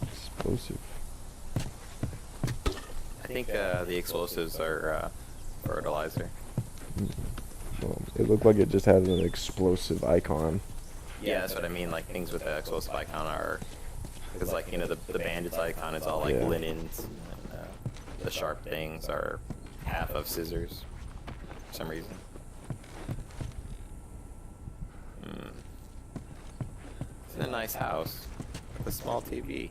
[SPEAKER 2] Explosive.
[SPEAKER 1] I think the explosives are fertilizer.
[SPEAKER 2] Well, it looked like it just had an explosive icon.
[SPEAKER 1] Yeah, that's what I mean. Like things with the explosive icon are, because like, you know, the bandits icon is all like
[SPEAKER 2] Yeah.
[SPEAKER 1] linens, and the sharp things are half of scissors for some reason. It's a nice house with a small TV.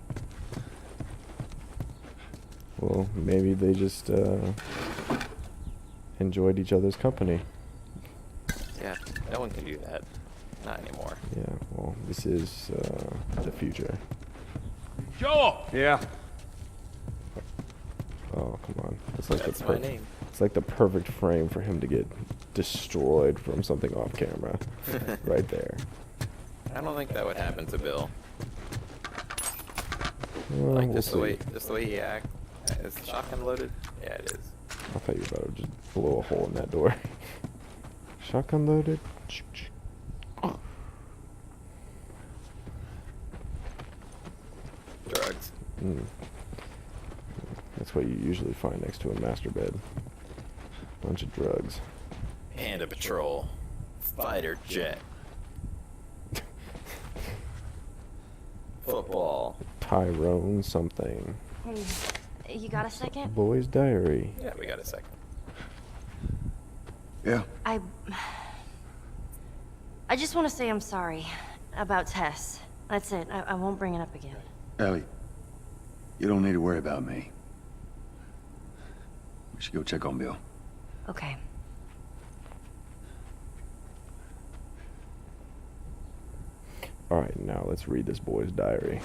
[SPEAKER 2] Well, maybe they just enjoyed each other's company.
[SPEAKER 1] Yeah, no one can do that. Not anymore.
[SPEAKER 2] Yeah, well, this is the future.
[SPEAKER 3] Joel!
[SPEAKER 4] Yeah.
[SPEAKER 2] Oh, come on. It's like
[SPEAKER 1] That's
[SPEAKER 2] the
[SPEAKER 1] my
[SPEAKER 2] perfect.
[SPEAKER 1] name.
[SPEAKER 2] It's like the perfect frame for him to get destroyed from something off camera. Right there.
[SPEAKER 1] I don't think that would happen to Bill.
[SPEAKER 2] Well,
[SPEAKER 1] Like
[SPEAKER 2] we'll
[SPEAKER 1] just
[SPEAKER 2] see.
[SPEAKER 1] the way he act. Is the shotgun loaded? Yeah, it is.
[SPEAKER 2] I thought you were about to just blow a hole in that door. Shotgun loaded.
[SPEAKER 1] Drugs.
[SPEAKER 2] That's what you usually find next to a master bed. Bunch of drugs.
[SPEAKER 1] Panda Patrol. Fighter jet. Football.
[SPEAKER 2] Tyrone something.
[SPEAKER 5] Hey, you got a second?
[SPEAKER 2] Boy's diary.
[SPEAKER 1] Yeah, we got a second.
[SPEAKER 4] Yeah.
[SPEAKER 5] I just want to say I'm sorry about Tess. That's it. I won't bring it up again.
[SPEAKER 6] Ellie, you don't need to worry about me. We should go check on Bill.
[SPEAKER 5] Okay.
[SPEAKER 2] Alright, now let's read this boy's diary.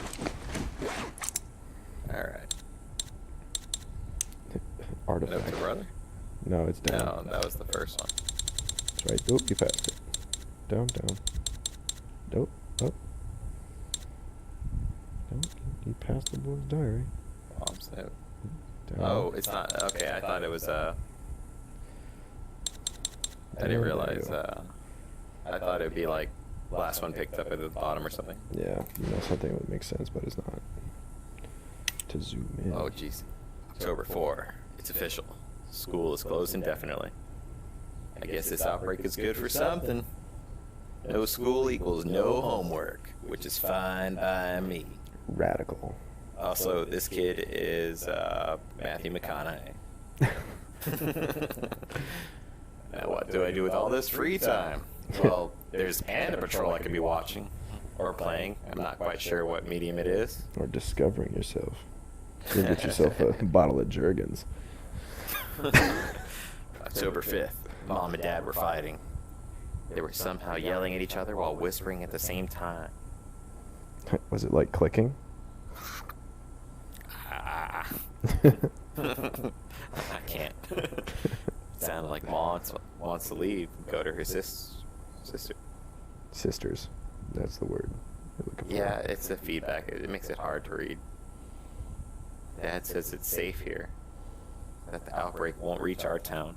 [SPEAKER 1] Alright.
[SPEAKER 2] Artifact.
[SPEAKER 1] Note to brother?
[SPEAKER 2] No, it's down.
[SPEAKER 1] No, that was the first one.
[SPEAKER 2] That's right. Oh, you passed it. Down, down. Nope. Up. Down. You passed the boy's diary.
[SPEAKER 1] Mom's note.
[SPEAKER 2] Down.
[SPEAKER 1] Oh, it's not. Okay, I thought it was, I
[SPEAKER 2] There
[SPEAKER 1] didn't
[SPEAKER 2] you
[SPEAKER 1] realize,
[SPEAKER 2] go.
[SPEAKER 1] I thought it'd be like last one picked up at the bottom or something.
[SPEAKER 2] Yeah, you know, something would make sense, but it's not. To zoom in.
[SPEAKER 1] Oh, jeez. October 4. It's official. School is closed indefinitely. I guess this outbreak is good for something. No school equals no homework, which is fine by me.
[SPEAKER 2] Radical.
[SPEAKER 1] Also, this kid is Matthew McConaughey. Now, what do I do with all this free time? Well, there's Panda Patrol I could be watching or playing. I'm not quite sure what medium it is.
[SPEAKER 2] Or discovering yourself. You can get yourself a bottle of Jergens.
[SPEAKER 1] October 5th, Mom and Dad were fighting. They were somehow yelling at each other while whispering at the same time.
[SPEAKER 2] Was it like clicking?
[SPEAKER 1] Ah. I can't. It sounded like Mom wants to leave, go to her sister.
[SPEAKER 2] Sisters. That's the word you're looking for.
[SPEAKER 1] Yeah, it's the feedback. It makes it hard to read. Dad says it's safe here, that the outbreak won't reach our town.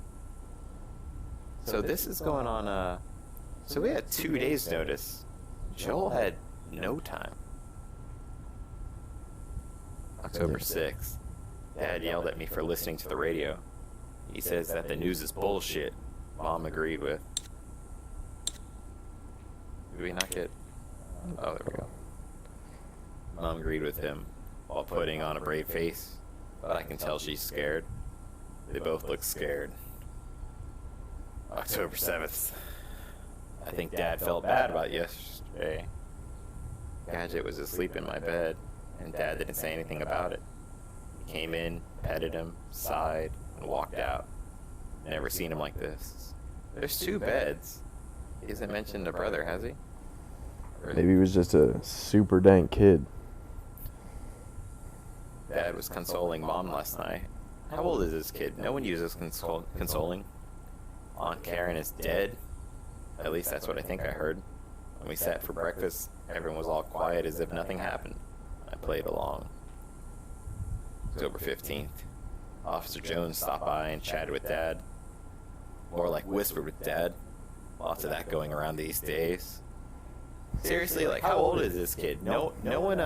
[SPEAKER 1] So this is going on, so we had 2 days notice. Joel had no time. October 6th, Dad yelled at me for listening to the radio. He says that the news is bullshit. Mom agreed with. Did we not get... Oh, there we go. Mom agreed with him while putting on a brave face, but I can tell she's scared. They both look scared. October 7th. I think Dad felt bad about yesterday. Gadget was asleep in my bed, and Dad didn't say anything about it. He came in, petted him, sighed, and walked out. Never seen him like this. There's 2 beds. He hasn't mentioned a brother, has he?
[SPEAKER 2] Maybe he was just a super dank kid.
[SPEAKER 1] Dad was consoling Mom last night. How old is this kid? No one uses consoling. Aunt Karen is dead. At least that's what I think I heard. When we sat for breakfast, everyone was all quiet as if nothing happened. I played along. October 15th. Officer Jones stopped by and chatted with Dad. More like whispered with Dad. Lots of that going around these days. Seriously, like, how old is this kid? No one,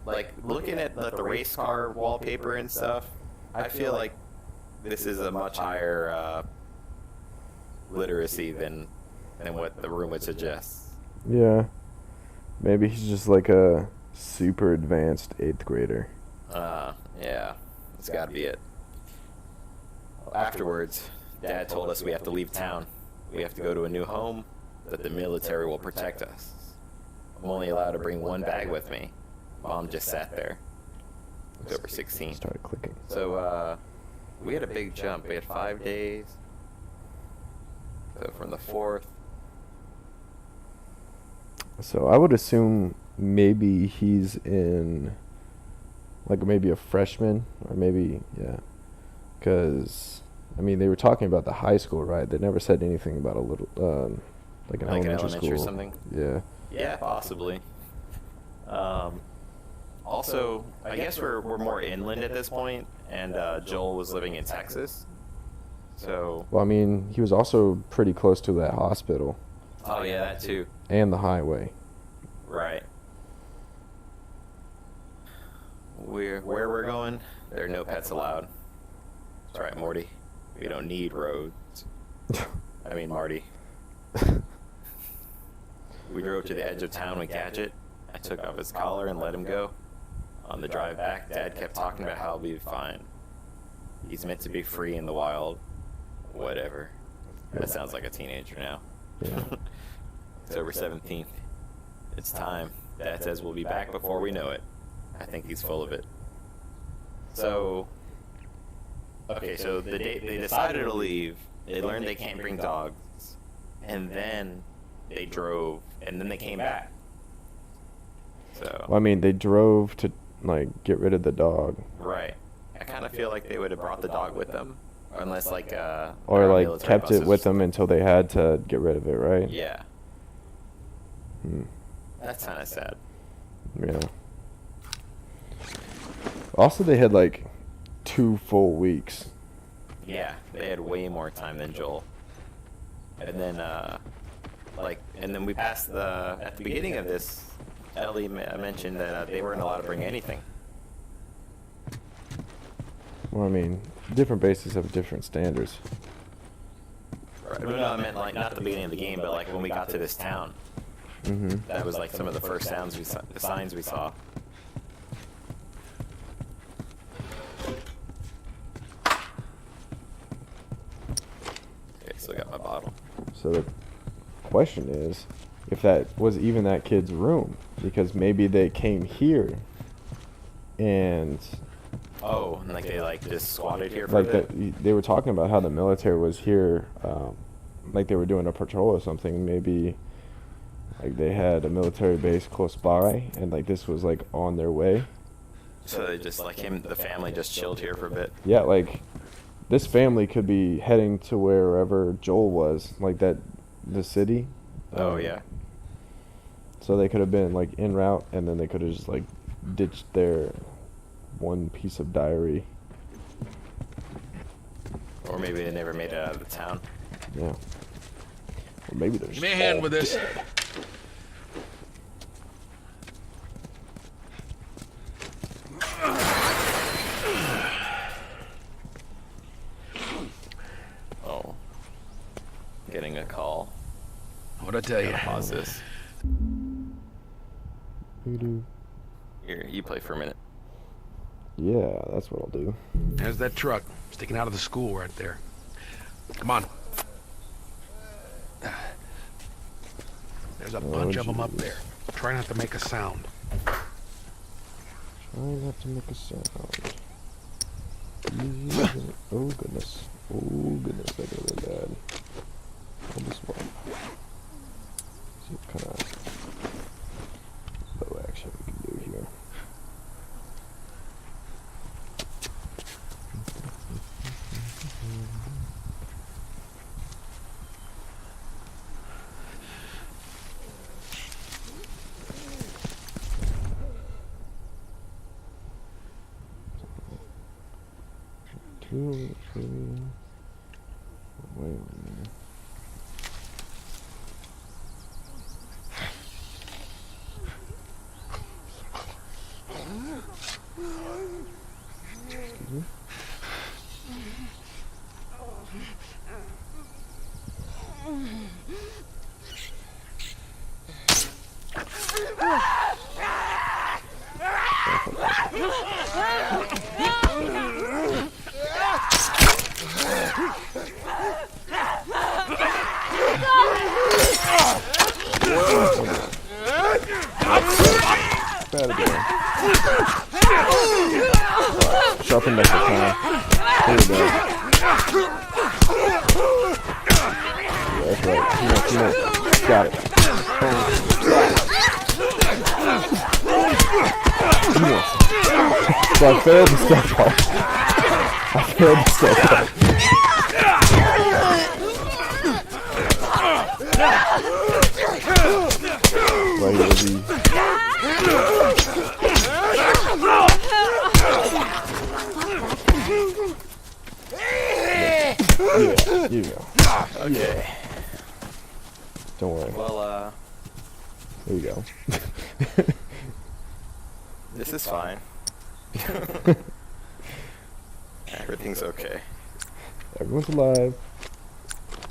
[SPEAKER 1] like, looking at the race car wallpaper and stuff, I feel like this is a much higher, literacy than what the room would suggest.
[SPEAKER 2] Yeah. Maybe he's just like a super advanced 8th grader.
[SPEAKER 1] Yeah. It's gotta be it. Afterwards, Dad told us we have to leave town. We have to go to a new home, that the military will protect us. I'm only allowed to bring 1 bag with me. Mom just sat there. October 16th.
[SPEAKER 2] Started clicking.
[SPEAKER 1] So, we had a big jump. We had 5 days. So from the 4th.
[SPEAKER 2] So I would assume maybe he's in, like, maybe a freshman, or maybe, yeah. Because, I mean, they were talking about the high school, right? They never said anything about a little, like an elementary school.
[SPEAKER 1] Or something?
[SPEAKER 2] Yeah.
[SPEAKER 1] Yeah, possibly. Also, I guess we're more inland at this point, and Joel was living in Texas. So.
[SPEAKER 2] Well, I mean, he was also pretty close to that hospital.
[SPEAKER 1] Oh yeah, that too.
[SPEAKER 2] And the highway.
[SPEAKER 1] Right. Where we're going, there are no pets allowed. That's right, Morty. We don't need roads. I mean, Marty. We drove to the edge of town with Gadget. I took off his collar and let him go. On the drive back, Dad kept talking about how he'll be fine. He's meant to be free in the wild. Whatever. That sounds like a teenager now.
[SPEAKER 2] Yeah.
[SPEAKER 1] October 17th. It's time. Dad says we'll be back before we know it. I think he's full of it. So, okay, so the day they decided to leave, they learned they can't bring dogs, and then they drove, and then they came back. So.
[SPEAKER 2] Well, I mean, they drove to, like, get rid of the dog.
[SPEAKER 1] Right. I kind of feel like they would have brought the dog with them, unless like
[SPEAKER 2] or like kept it with them until they had to get rid of it, right?
[SPEAKER 1] Yeah.
[SPEAKER 2] Hmm.
[SPEAKER 1] That's kind of sad.
[SPEAKER 2] Yeah. Also, they had like 2 full weeks.
[SPEAKER 1] Yeah, they had way more time than Joel. And then, and then we passed at the beginning of this, Ellie mentioned that they weren't allowed to bring anything.
[SPEAKER 2] Well, I mean, different bases have different standards.
[SPEAKER 1] No, I meant like not the beginning of the game, but like when we got to this town. That was like some of the first signs we saw. Okay, still got my bottle.
[SPEAKER 2] So the question is, if that was even that kid's room, because maybe they came here, and
[SPEAKER 1] Oh, and like they like just squatted here for
[SPEAKER 2] like
[SPEAKER 1] a bit.
[SPEAKER 2] they were talking about how the military was here, like they were doing a patrol or something. Maybe like they had a military base close by, and like this was like on their way.
[SPEAKER 1] So they just like the family just chilled here for a bit.
[SPEAKER 2] Yeah, like this family could be heading to wherever Joel was, like the city.
[SPEAKER 1] Oh yeah.
[SPEAKER 2] So they could have been like en route, and then they could have just like ditched their one piece of diary.
[SPEAKER 1] Or maybe they never made it out of the town.
[SPEAKER 2] Yeah. Or maybe they're
[SPEAKER 3] Give me a hand with this.
[SPEAKER 1] Oh. Getting a call.
[SPEAKER 3] What'd I tell you?
[SPEAKER 1] Gotta pause this.
[SPEAKER 2] Doo-doo.
[SPEAKER 1] Here, you play for a minute.
[SPEAKER 2] Yeah, that's what I'll do.
[SPEAKER 3] There's that truck sticking out of the school right there. Come on. There's a bunch of them up there. Try not to make a sound.
[SPEAKER 2] Try not to make a sound. Oh goodness. Oh goodness, that got really bad. I'll just walk. See what kind of bow action we can do here. Two, three. Wait a minute. Excuse me. Bad again. Sharpen back the time. Here we go. Yeah, that's right. Come on. Got it. So I failed the step part. I failed the step part. Right here, Izzy. Yeah, you go.
[SPEAKER 1] Okay.
[SPEAKER 2] Don't worry.
[SPEAKER 1] Well,
[SPEAKER 2] There you go.
[SPEAKER 1] this is fine. Everything's okay.
[SPEAKER 2] Everyone's alive.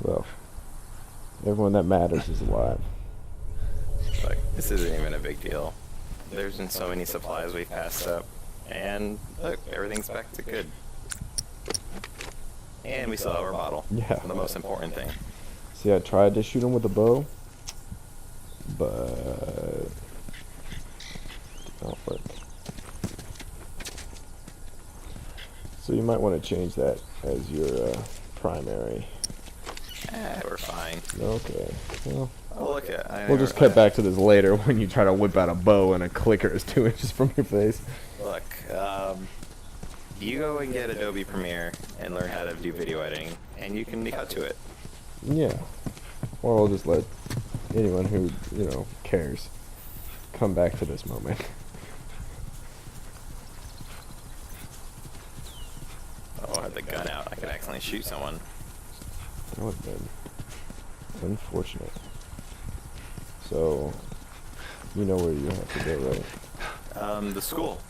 [SPEAKER 2] Well, everyone that matters is alive.
[SPEAKER 1] Like, this isn't even a big deal. There's been so many supplies we've passed up. And look, everything's back to good. And we still have our bottle.
[SPEAKER 2] Yeah.
[SPEAKER 1] The most important thing.
[SPEAKER 2] See, I tried to shoot him with a bow, but did not work. So you might want to change that as your primary.
[SPEAKER 1] We're fine.
[SPEAKER 2] Okay. Well,
[SPEAKER 1] Oh, look at.
[SPEAKER 2] we'll just cut back to this later when you try to whip out a bow and a clicker is 2 inches from your face.
[SPEAKER 1] Look, you go and get Adobe Premiere and learn how to do video editing, and you can cut to it.
[SPEAKER 2] Yeah. Or I'll just let anyone who, cares come back to this moment.
[SPEAKER 1] Oh, I had the gun out. I could accidentally shoot someone.
[SPEAKER 2] That would have been unfortunate. So, you know where you have to go, right?
[SPEAKER 1] The school.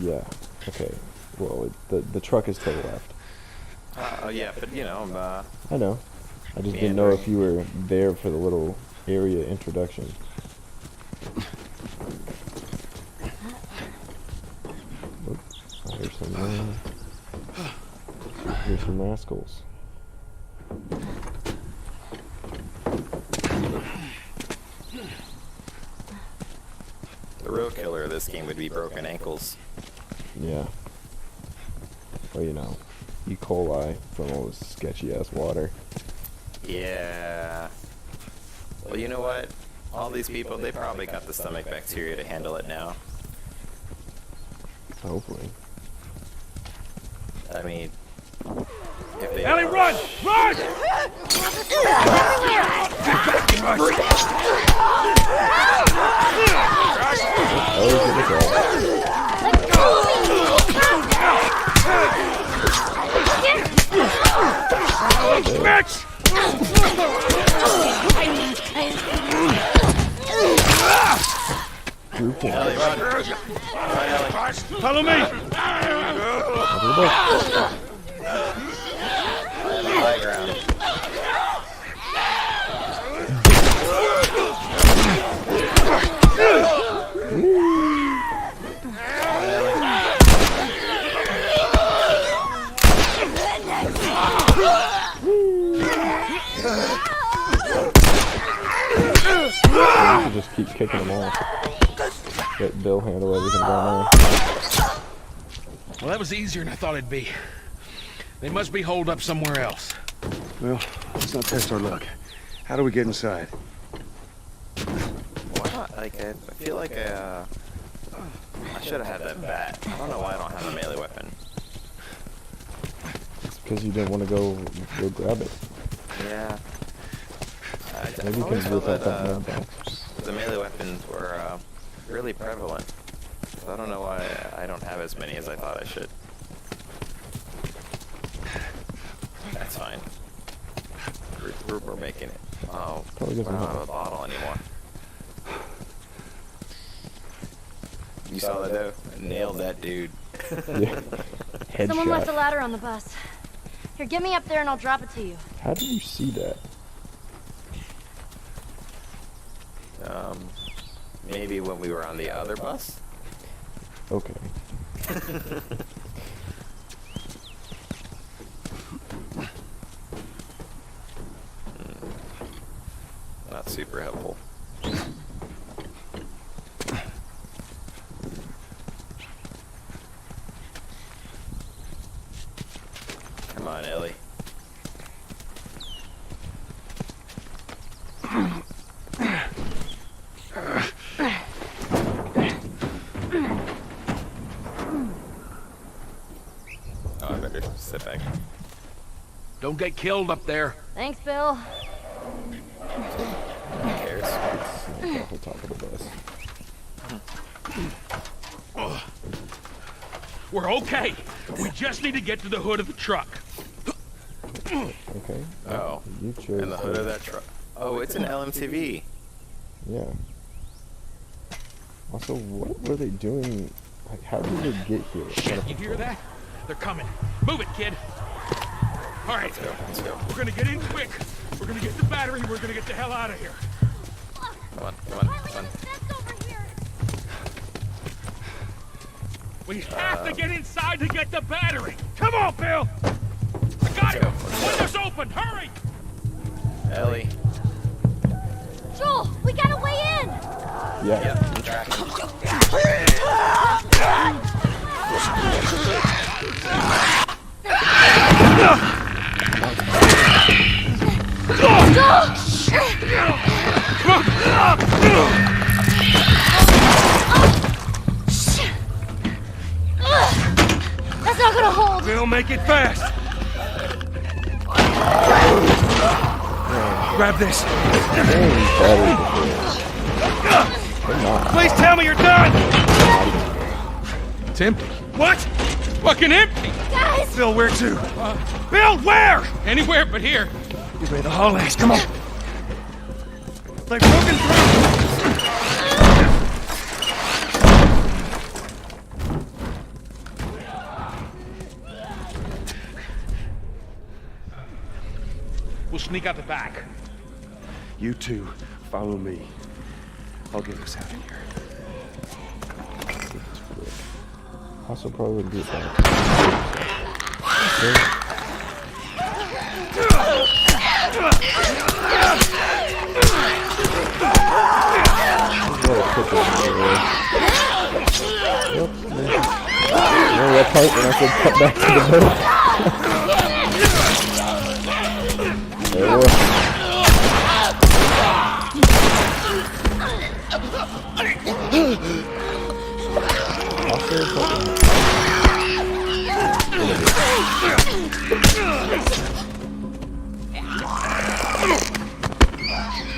[SPEAKER 2] Yeah. Okay. Well, the truck is to the left.
[SPEAKER 1] Oh, yeah, but,
[SPEAKER 2] I know. I just didn't know if you were there for the little area introduction. Here's some rascals.
[SPEAKER 1] The real killer of this game would be broken ankles.
[SPEAKER 2] Yeah. Well, you know, E. coli from all this sketchy ass water.
[SPEAKER 1] Yeah. Well, you know what? All these people, they probably got the stomach bacteria to handle it now.
[SPEAKER 2] Hopefully.
[SPEAKER 1] I mean, if they
[SPEAKER 3] Ellie, run! Run! Bitch!
[SPEAKER 1] Ellie, run! Run, Ellie.
[SPEAKER 3] Follow me!
[SPEAKER 1] Playground.
[SPEAKER 2] You should just keep kicking them off. Let Bill handle everything going on.
[SPEAKER 3] Well, that was easier than I thought it'd be. They must be holed up somewhere else.
[SPEAKER 4] Well, let's not test our luck. How do we get inside?
[SPEAKER 1] Why not? Like, I feel like I should have had that bat. I don't know why I don't have a melee weapon.
[SPEAKER 2] It's because you didn't want to go grab it.
[SPEAKER 1] Yeah.
[SPEAKER 2] Maybe you
[SPEAKER 1] always
[SPEAKER 2] can
[SPEAKER 1] felt
[SPEAKER 2] rip
[SPEAKER 1] that
[SPEAKER 2] that box.
[SPEAKER 1] the melee weapons were really prevalent. So I don't know why I don't have as many as I thought I should. That's fine. We're making it. Oh,
[SPEAKER 2] Probably
[SPEAKER 1] we
[SPEAKER 2] doesn't
[SPEAKER 1] don't
[SPEAKER 2] have
[SPEAKER 1] have a bottle anymore. You saw that though? Nailed that dude.
[SPEAKER 2] Yeah.
[SPEAKER 5] Someone left a
[SPEAKER 2] Headshot.
[SPEAKER 5] ladder on the bus. Here, get me up there and I'll drop it to you.
[SPEAKER 2] How did you see that?
[SPEAKER 1] Maybe when we were on the other bus?
[SPEAKER 2] Okay.
[SPEAKER 1] Not super helpful. Come on, Ellie. Oh, I better sit back.
[SPEAKER 3] Don't get killed up there.
[SPEAKER 5] Thanks, Bill.
[SPEAKER 1] Who cares?
[SPEAKER 2] Sneak off the top of the bus.
[SPEAKER 3] We're okay. We just need to get to the hood of the truck.
[SPEAKER 2] Okay.
[SPEAKER 1] Oh,
[SPEAKER 2] You chose.
[SPEAKER 1] in the hood of that truck. Oh, it's an LMTV.
[SPEAKER 2] Yeah. Also, what were they doing? Like, how did they get here?
[SPEAKER 3] Shit, you hear that? They're coming. Move it, kid. All right,
[SPEAKER 1] Let's go.
[SPEAKER 3] we're gonna get in quick. We're gonna get the battery. We're gonna get the hell out of here.
[SPEAKER 1] Come on, come on, come on.
[SPEAKER 3] We have to get inside to get the battery. Come on, Bill. I got it. Windows open. Hurry.
[SPEAKER 1] Ellie.
[SPEAKER 5] Joel, we got a way in!
[SPEAKER 2] Yeah.
[SPEAKER 1] Yep, I'm tracking.
[SPEAKER 5] That's not gonna hold!
[SPEAKER 3] Bill, make it fast. Grab this. Please tell me you're done. It's empty. What? Fucking empty.
[SPEAKER 5] Guys!
[SPEAKER 3] Bill, where to? Bill, where? Anywhere but here. Give me the haul axe. Come on. They've broken through. We'll sneak out the back.
[SPEAKER 4] You two, follow me. I'll get us out of here.
[SPEAKER 2] Also probably wouldn't do it back. No, that part when I said cut back to the boat. There we were.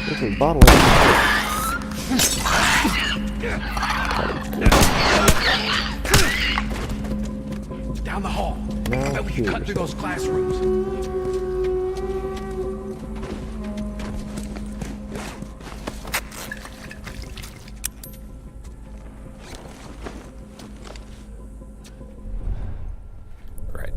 [SPEAKER 2] There's a bottle.
[SPEAKER 3] Down the hall. I bet we can cut through those classrooms.
[SPEAKER 1] Right.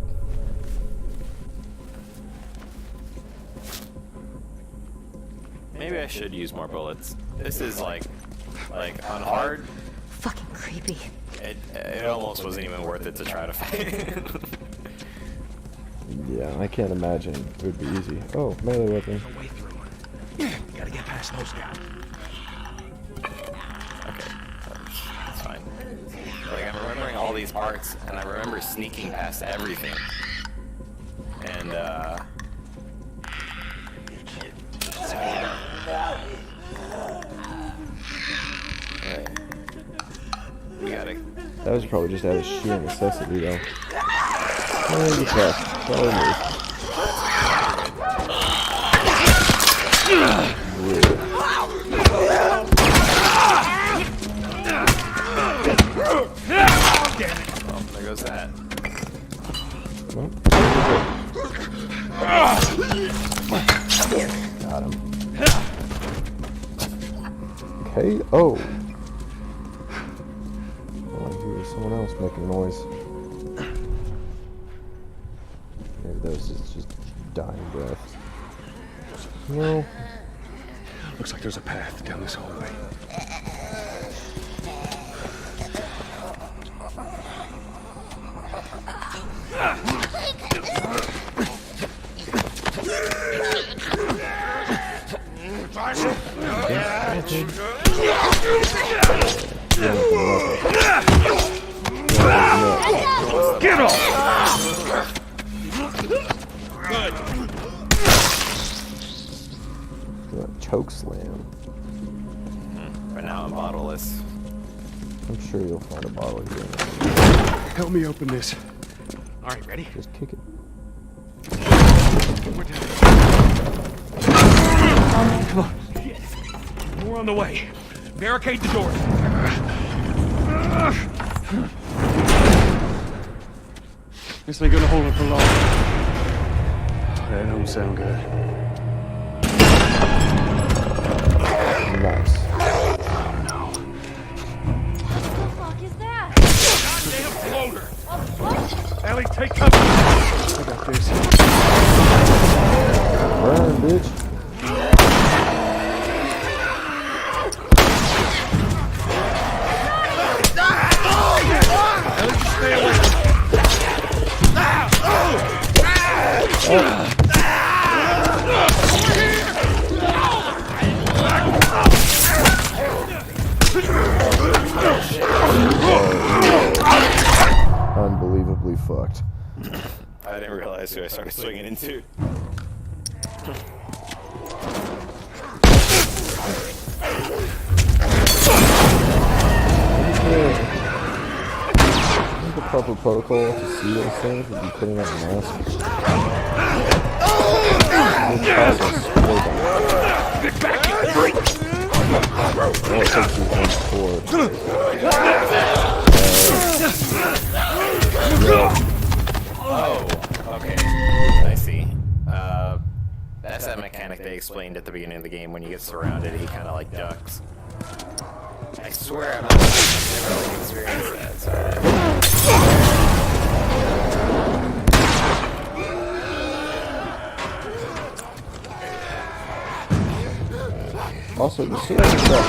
[SPEAKER 1] Maybe I should use more bullets. This is like on hard.
[SPEAKER 5] Fucking creepy.
[SPEAKER 1] It almost wasn't even worth it to try to fight.
[SPEAKER 2] Yeah, I can't imagine it would be easy. Oh, melee weapon.
[SPEAKER 3] No way through. Gotta get past those guys.
[SPEAKER 1] Okay, that's fine. Like I'm remembering all these parts, and I remember sneaking past everything. And Alright. We gotta.
[SPEAKER 2] That was probably just out of sheer necessity, though. Oh, you crap. Follow me.
[SPEAKER 1] Oh, there goes that.
[SPEAKER 2] Well, got him. Okay. Oh. Oh, I hear someone else making noise. Maybe that was just dying breath. No.
[SPEAKER 4] Looks like there's a path down this hallway.
[SPEAKER 3] Get off!
[SPEAKER 2] Choke slam.
[SPEAKER 1] But now I'm bottleless.
[SPEAKER 2] I'm sure you'll find a bottle here.
[SPEAKER 4] Help me open this.
[SPEAKER 3] All right, ready?
[SPEAKER 2] Just kick it.
[SPEAKER 3] We're down. Come on. We're on the way. Barricade the door.
[SPEAKER 4] This ain't gonna hold up for long. That don't sound good.
[SPEAKER 2] Nice.
[SPEAKER 5] What the fuck is that?
[SPEAKER 3] Goddamn floater.
[SPEAKER 5] What?
[SPEAKER 3] Ellie, take cover.
[SPEAKER 4] I got this.
[SPEAKER 2] Burn, bitch.
[SPEAKER 3] Ellie, just stay away.
[SPEAKER 2] Unbelievably fucked.
[SPEAKER 1] I didn't realize who I started swinging into.
[SPEAKER 2] I think the proper protocol to see those things would be putting on a mask. This process slows down. Oh, it takes you one forward.
[SPEAKER 1] Oh, okay. I see. That's that mechanic they explained at the beginning of the game. When you get surrounded, he kind of like ducks. I swear I've never like experienced that. So
[SPEAKER 2] Also, there's still other stuff.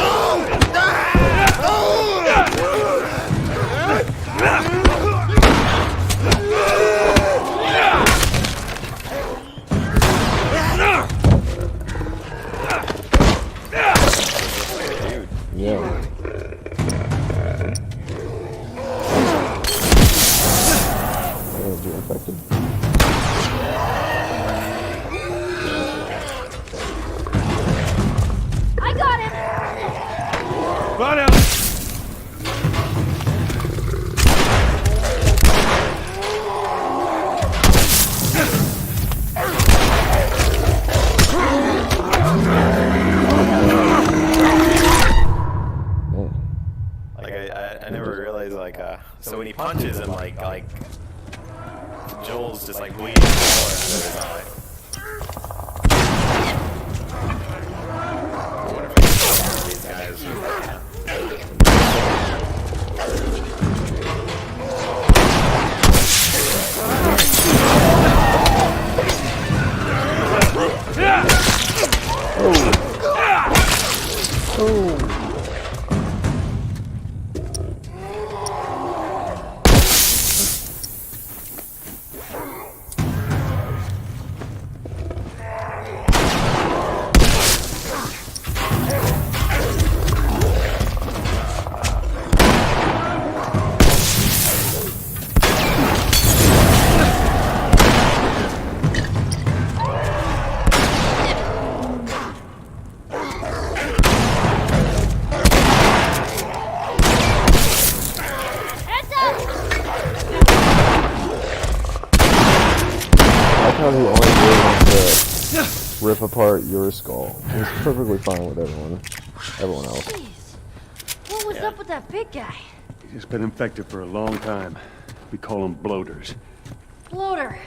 [SPEAKER 2] Yeah. Oh, you're infected.
[SPEAKER 5] I got him!
[SPEAKER 4] Run out!
[SPEAKER 1] Like I never realized like so when he punches him like Joel's just like bleeding blood out of his eye. I wonder if I can kill one of these guys.
[SPEAKER 5] Heads up!
[SPEAKER 2] I like how he only really wants to rip apart your skull. He's perfectly fine with everyone else.
[SPEAKER 5] Jeez. What was up with that big guy?
[SPEAKER 4] He's just been infected for a long time. We call them bloaters.
[SPEAKER 5] Bloater.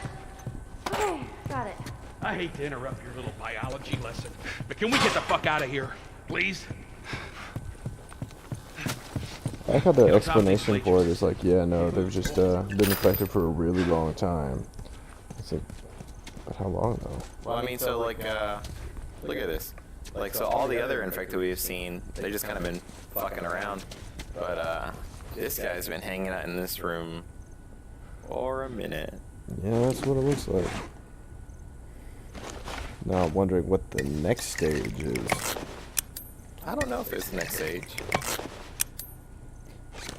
[SPEAKER 5] Okay, got it.
[SPEAKER 3] I hate to interrupt your little biology lesson, but can we get the fuck out of here, please?
[SPEAKER 2] I like how the explanation for it is like, yeah, no, they've just been infected for a really long time. It's like, but how long though?
[SPEAKER 1] Well, I mean, so like look at this. Like, so all the other infected we've seen, they just kind of been fucking around. But this guy's been hanging out in this room for a minute.
[SPEAKER 2] Yeah, that's what it looks like. Now I'm wondering what the next stage is.
[SPEAKER 1] I don't know if it's the next stage.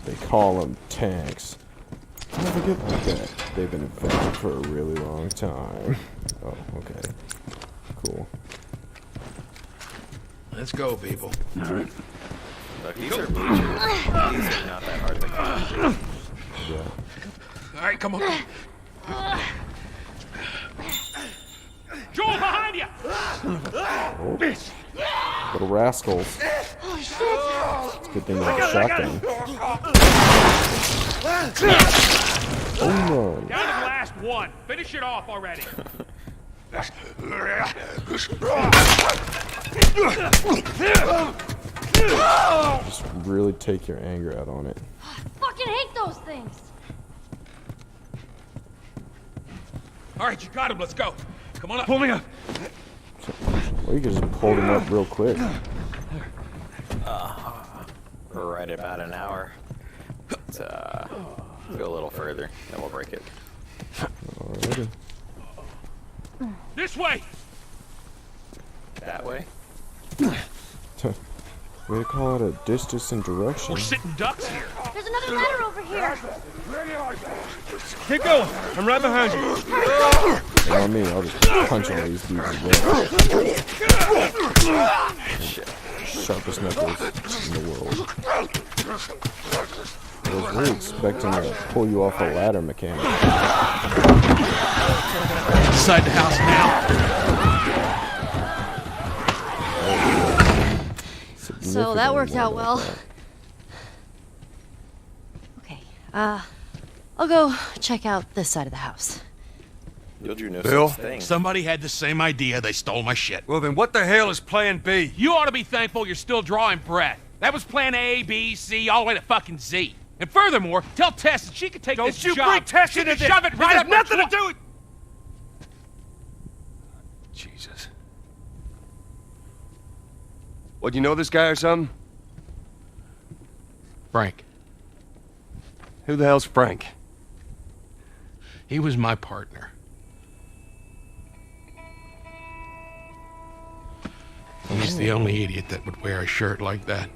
[SPEAKER 2] They call them tanks. Don't forget about that. They've been infected for a really long time. Oh, okay. Cool.
[SPEAKER 3] Let's go, people.
[SPEAKER 4] All right.
[SPEAKER 1] Look, these are bleachers. These are not that hard to find.
[SPEAKER 2] Yeah.
[SPEAKER 3] All right, come on. Joel, behind you!
[SPEAKER 2] Oh. Little rascals.
[SPEAKER 5] Oh shit!
[SPEAKER 2] It's a good thing they have a shotgun. Oh no.
[SPEAKER 3] Down to the last one. Finish it off already.
[SPEAKER 2] Just really take your anger out on it.
[SPEAKER 5] I fucking hate those things!
[SPEAKER 3] All right, you got him. Let's go. Come on up.
[SPEAKER 4] Pull me up.
[SPEAKER 2] Well, you can just pull them up real quick.
[SPEAKER 1] We're right about an hour. Let's go a little further, then we'll break it.
[SPEAKER 2] Alrighty.
[SPEAKER 3] This way.
[SPEAKER 1] That way?
[SPEAKER 2] Way to call it a distance and direction.
[SPEAKER 3] We're sitting ducks here.
[SPEAKER 5] There's another ladder over here!
[SPEAKER 4] Keep going. I'm right behind you.
[SPEAKER 2] And on me, I'll just punch all these dudes as well. Sharpest knuckles in the world. I was really expecting to pull you off a ladder mechanic.
[SPEAKER 3] Inside the house now.
[SPEAKER 5] So that worked out well. Okay, I'll go check out this side of the house.
[SPEAKER 1] You'll do no
[SPEAKER 7] Bill?
[SPEAKER 1] such thing.
[SPEAKER 3] Somebody had the same idea. They stole my shit.
[SPEAKER 7] Well, then what the hell is Plan B?
[SPEAKER 3] You ought to be thankful you're still drawing breath. That was plan A, B, C, all the way to fucking Z. And furthermore, tell Tess that she could take this
[SPEAKER 7] Don't you
[SPEAKER 3] job.
[SPEAKER 7] bring Tess
[SPEAKER 3] She
[SPEAKER 7] into
[SPEAKER 3] can
[SPEAKER 7] this!
[SPEAKER 3] shove it right up
[SPEAKER 7] It has
[SPEAKER 3] her
[SPEAKER 7] nothing to
[SPEAKER 3] tw-
[SPEAKER 7] do with... Jesus.
[SPEAKER 4] What, you know this guy or something?
[SPEAKER 3] Frank.
[SPEAKER 4] Who the hell's Frank?
[SPEAKER 3] He was my partner. He's the only idiot that would wear a shirt like that.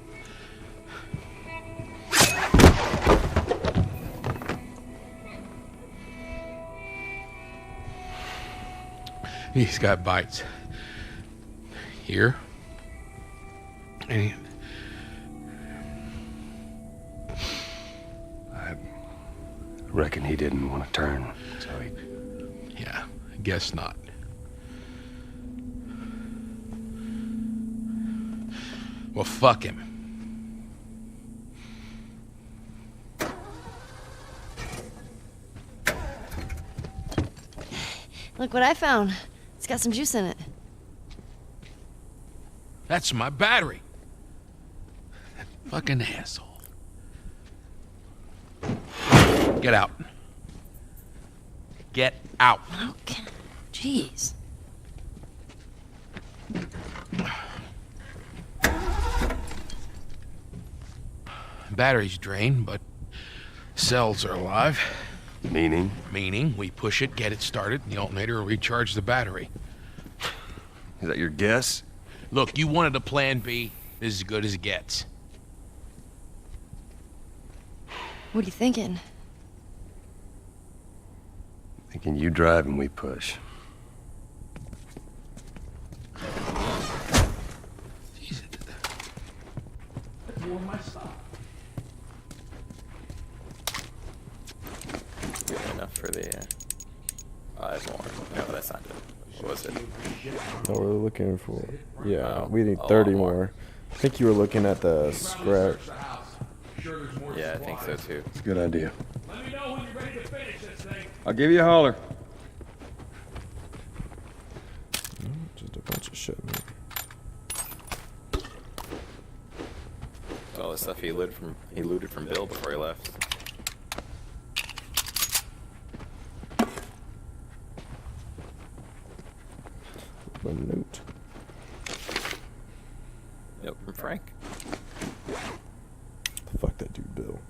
[SPEAKER 3] He's got bites. Here. And
[SPEAKER 4] I reckon he didn't want to turn, so he...
[SPEAKER 3] yeah, I guess not. Well, fuck him.
[SPEAKER 5] Look what I found. It's got some juice in it.
[SPEAKER 3] That's my battery. That fucking asshole. Get out. Get out.
[SPEAKER 5] Okay. Jeez.
[SPEAKER 3] Battery's drained, but cells are alive.
[SPEAKER 4] Meaning?
[SPEAKER 3] Meaning, we push it, get it started, and the alternator will recharge the battery.
[SPEAKER 4] Is that your guess?
[SPEAKER 3] Look, you wanted a plan B. This is as good as it gets.
[SPEAKER 5] What are you thinking?
[SPEAKER 4] Thinking you drive and we push.
[SPEAKER 3] Jesus. More of my stuff.
[SPEAKER 1] Good enough for the. I have more. No, that's not it. What was it?
[SPEAKER 2] No, we're looking for. Yeah,
[SPEAKER 1] Oh,
[SPEAKER 2] we need
[SPEAKER 1] a
[SPEAKER 2] 30
[SPEAKER 1] lot more.
[SPEAKER 2] more. I think you were looking at the scrap.
[SPEAKER 1] Yeah, I think so too.
[SPEAKER 4] It's a good idea.
[SPEAKER 3] Let me know when you're ready to finish this thing.
[SPEAKER 4] I'll give you a holler.
[SPEAKER 2] Just a bunch of shit. Man.
[SPEAKER 1] All the stuff he looted from Bill before he left.
[SPEAKER 2] A note.
[SPEAKER 1] Nope, from Frank.
[SPEAKER 2] Fuck that dude, Bill.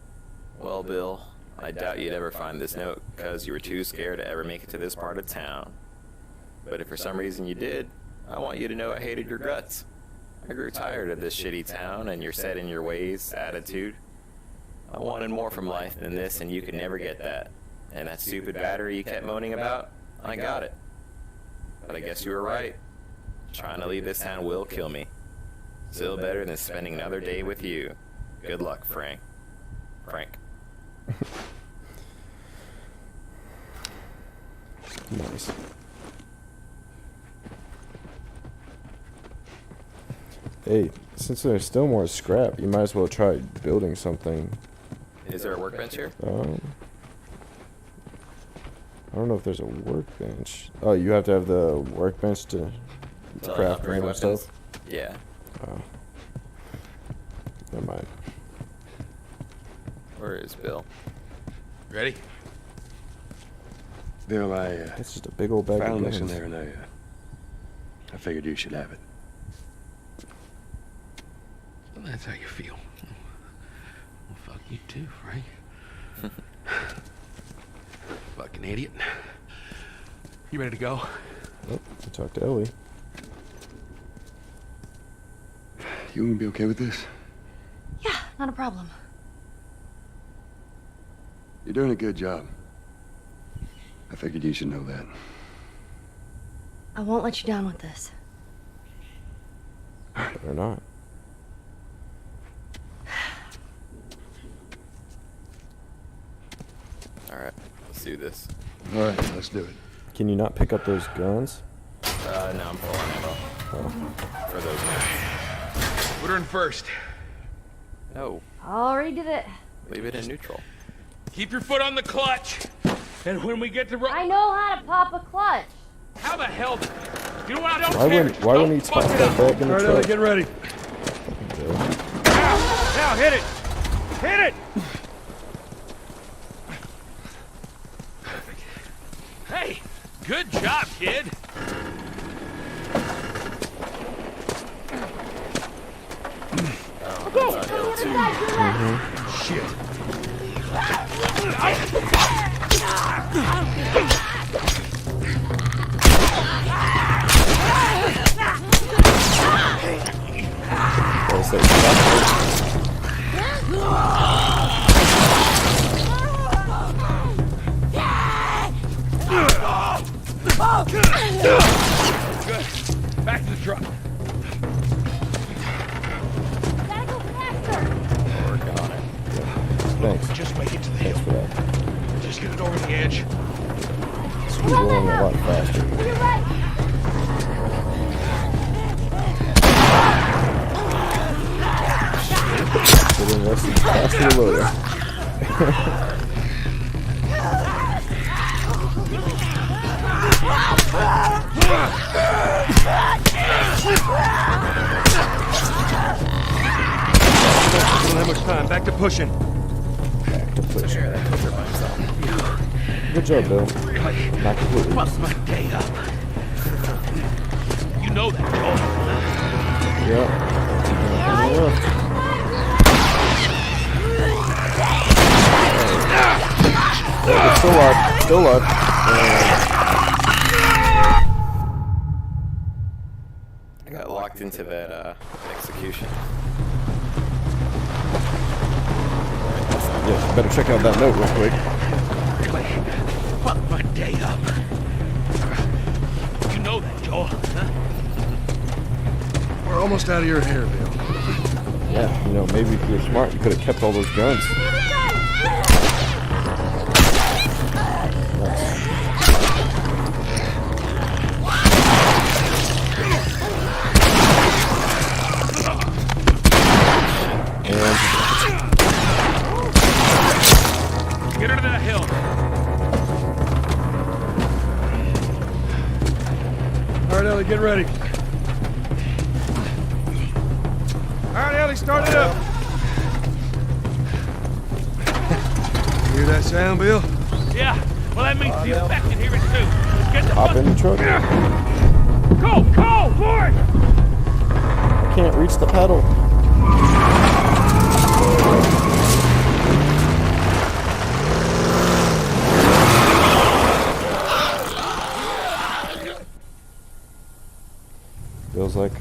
[SPEAKER 1] Well, Bill, I doubt you'd ever find this note because you were too scared to ever make it to this part of town. But if for some reason you did, I want you to know I hated your guts. I grew tired of this shitty town and your set in your ways attitude. I wanted more from life than this, and you could never get that. And that stupid battery you kept moaning about, I got it. But I guess you were right. Trying to leave this town will kill me. Still better than spending another day with you. Good luck, Frank. Frank.
[SPEAKER 2] Nice. Hey, since there's still more scrap, you might as well try building something.
[SPEAKER 1] Is there a workbench here?
[SPEAKER 2] I don't know if there's a workbench. Oh, you have to have the workbench to craft
[SPEAKER 1] upgrade
[SPEAKER 2] random
[SPEAKER 1] weapons?
[SPEAKER 2] stuff?
[SPEAKER 1] Yeah.
[SPEAKER 2] Oh. Never mind.
[SPEAKER 1] Where is Bill?
[SPEAKER 3] Ready?
[SPEAKER 4] Bill,
[SPEAKER 2] It's just a big old bag
[SPEAKER 4] found
[SPEAKER 2] of
[SPEAKER 4] this in
[SPEAKER 2] guns.
[SPEAKER 4] there, and I figured you should have it.
[SPEAKER 3] Well, that's how you feel. Well, fuck you too, Frank. Fucking idiot. You ready to go?
[SPEAKER 2] Oh, I talked to Ellie.
[SPEAKER 4] You gonna be okay with this?
[SPEAKER 5] Yeah, not a problem.
[SPEAKER 4] You're doing a good job. I figured you should know that.
[SPEAKER 5] I won't let you down with this.
[SPEAKER 2] Better not.
[SPEAKER 1] Alright, let's do this.
[SPEAKER 4] All right, let's do it.
[SPEAKER 2] Can you not pick up those guns?
[SPEAKER 1] No, I'm full on ammo. For those guys.
[SPEAKER 3] Put her in first.
[SPEAKER 1] No,
[SPEAKER 5] Already did it.
[SPEAKER 1] leave it in neutral.
[SPEAKER 3] Keep your foot on the clutch. And when we get to
[SPEAKER 5] I know how to pop a clutch.
[SPEAKER 3] how the hell? You know what? I don't
[SPEAKER 2] Why
[SPEAKER 3] care.
[SPEAKER 2] wouldn't he toss that back in the truck?
[SPEAKER 4] get ready.
[SPEAKER 2] Bill.
[SPEAKER 7] Now, hit it! Hit it!
[SPEAKER 3] Hey, good job, kid.
[SPEAKER 1] too.
[SPEAKER 4] Shit.
[SPEAKER 2] There's that stuff.
[SPEAKER 3] Good. Back to the truck.
[SPEAKER 5] Gotta go faster.
[SPEAKER 1] Working on it.
[SPEAKER 2] Thanks.
[SPEAKER 3] Just make it to the
[SPEAKER 2] Thanks
[SPEAKER 3] hill.
[SPEAKER 2] for that.
[SPEAKER 3] Just get it over the edge.
[SPEAKER 2] This one's rolling a lot faster.
[SPEAKER 5] You're right.
[SPEAKER 2] Get in less and faster the loader.
[SPEAKER 4] We don't have much time. Back to pushing.
[SPEAKER 1] Share that picture by himself.
[SPEAKER 2] Good job, Bill. Not completely.
[SPEAKER 3] What's my day up? You know that, Joel.
[SPEAKER 2] Yep. It's still up. Still up.
[SPEAKER 1] I got locked into that execution.
[SPEAKER 2] Yeah, better check out that note real quick.
[SPEAKER 3] Fuck my day up. You know that, Joel. Huh?
[SPEAKER 4] We're almost out of your hair, Bill.
[SPEAKER 2] Yeah, you know, maybe if you're smart, you could have kept all those guns.
[SPEAKER 3] Get her to that hill.
[SPEAKER 4] All right, Ellie, get ready. All right, Ellie, start it up. You hear that sound, Bill?
[SPEAKER 3] Yeah, well that means the infected hear it too. Let's get the
[SPEAKER 2] Hop
[SPEAKER 3] fuck...
[SPEAKER 2] in the truck.
[SPEAKER 3] Go, boy!
[SPEAKER 2] I can't reach the pedal. Feels like,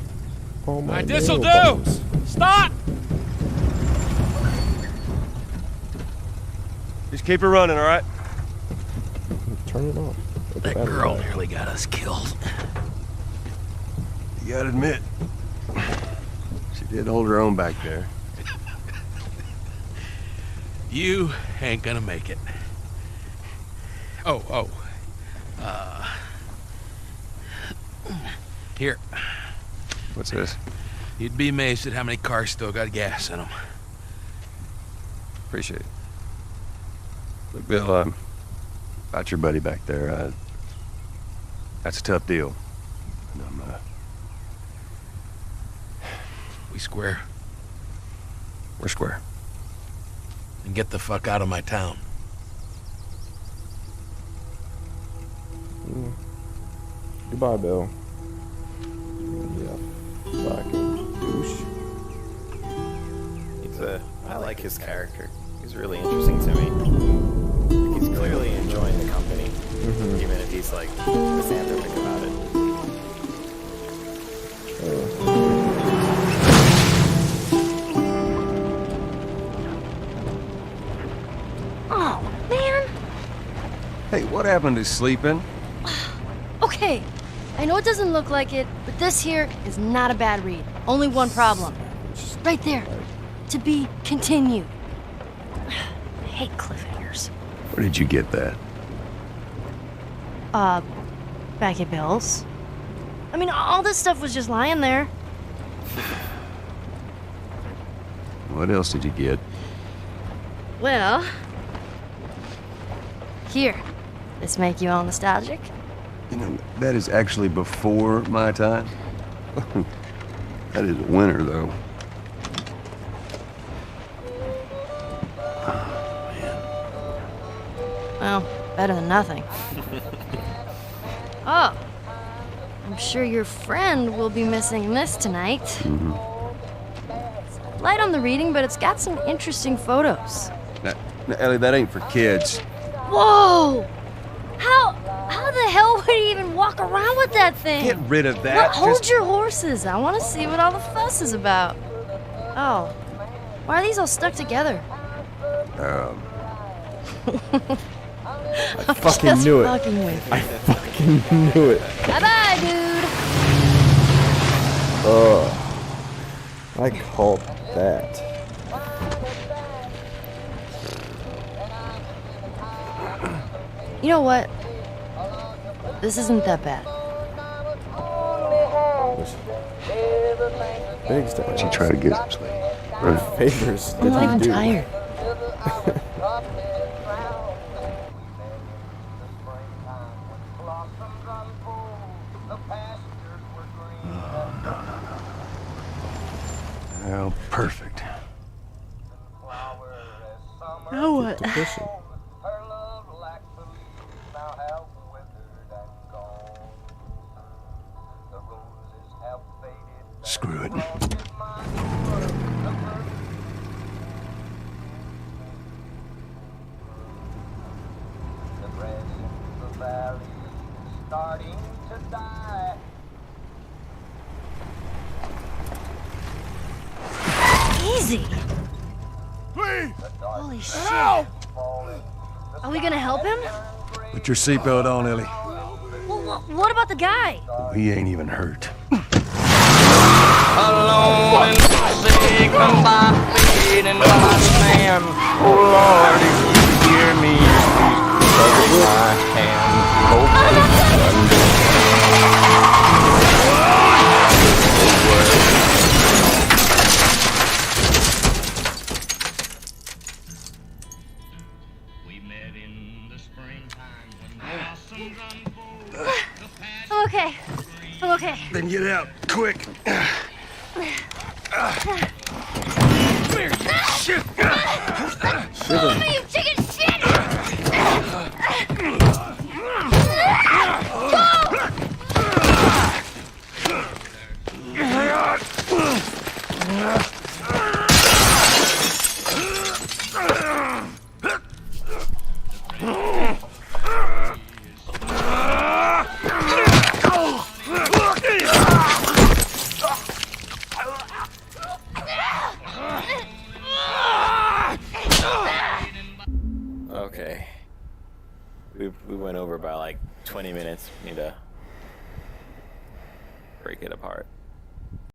[SPEAKER 2] oh my.
[SPEAKER 3] Alright, this'll
[SPEAKER 2] nail
[SPEAKER 3] do!
[SPEAKER 2] bones.
[SPEAKER 3] Stop!
[SPEAKER 4] Just keep it running, all right?
[SPEAKER 2] Turn it off. Let the
[SPEAKER 3] That
[SPEAKER 2] battery
[SPEAKER 3] girl
[SPEAKER 2] die.
[SPEAKER 3] nearly got us killed.
[SPEAKER 4] You gotta admit, she did hold her own back there.
[SPEAKER 3] You ain't gonna make it. Oh. Here.
[SPEAKER 4] What's this?
[SPEAKER 3] You'd be amazed at how many cars still got gas in them.
[SPEAKER 4] Appreciate it. Look, Bill, about your buddy back there, that's a tough deal. And
[SPEAKER 3] We square.
[SPEAKER 4] we're square.
[SPEAKER 3] And get the fuck out of my town.
[SPEAKER 2] Goodbye, Bill. Yeah, fucking douche.
[SPEAKER 1] I like his character. He's really interesting to me. He's clearly enjoying the company, even if he's like misanthropic about it.
[SPEAKER 5] Oh, man.
[SPEAKER 4] Hey, what happened to sleeping?
[SPEAKER 5] Okay. I know it doesn't look like it, but this here is not a bad read. Only one problem. Right there. To be continued. I hate cliffhangers.
[SPEAKER 4] Where did you get that?
[SPEAKER 5] Back at Bill's. I mean, all this stuff was just lying there.
[SPEAKER 4] What else did you get?
[SPEAKER 5] Well... Here. This make you all nostalgic?
[SPEAKER 4] You know, that is actually before my time. That is a winner, though.
[SPEAKER 5] Well, better than nothing. Oh. I'm sure your friend will be missing this tonight. Light on the reading, but it's got some interesting photos.
[SPEAKER 4] Now, Ellie, that ain't for kids.
[SPEAKER 5] Whoa! How the hell would he even walk around with that thing?
[SPEAKER 4] Get rid of
[SPEAKER 5] Well,
[SPEAKER 4] that.
[SPEAKER 5] hold your horses. I want to see what all the fuss is about. Oh, why are these all stuck together?
[SPEAKER 2] I fucking knew it.
[SPEAKER 5] Fucking with you.
[SPEAKER 2] I fucking knew it.
[SPEAKER 5] Bye-bye, dude.
[SPEAKER 2] I called that.
[SPEAKER 5] You know what? This isn't that bad.
[SPEAKER 2] Biggs died.
[SPEAKER 4] She tried to get some sleep.
[SPEAKER 2] What favors
[SPEAKER 5] I'm
[SPEAKER 2] did
[SPEAKER 5] not
[SPEAKER 2] he
[SPEAKER 5] even
[SPEAKER 2] do?
[SPEAKER 5] tired.
[SPEAKER 4] Oh, perfect.
[SPEAKER 5] Now what?
[SPEAKER 2] To push it.
[SPEAKER 4] Screw it.
[SPEAKER 5] Easy.
[SPEAKER 7] Please!
[SPEAKER 5] Holy shit. Are we gonna help him?
[SPEAKER 4] Put your seatbelt on, Ellie.
[SPEAKER 5] Well, what about the guy?
[SPEAKER 4] He ain't even hurt.
[SPEAKER 8] Alone and sick and by bleeding my stand. Oh Lord, if you hear me, please take my hand. Hope we met in the springtime when blossoms unfold.
[SPEAKER 5] I'm okay. I'm okay.
[SPEAKER 4] Then get out, quick.
[SPEAKER 5] You chicken shit!
[SPEAKER 1] Okay. We went over by like 20 minutes. Need to break it apart.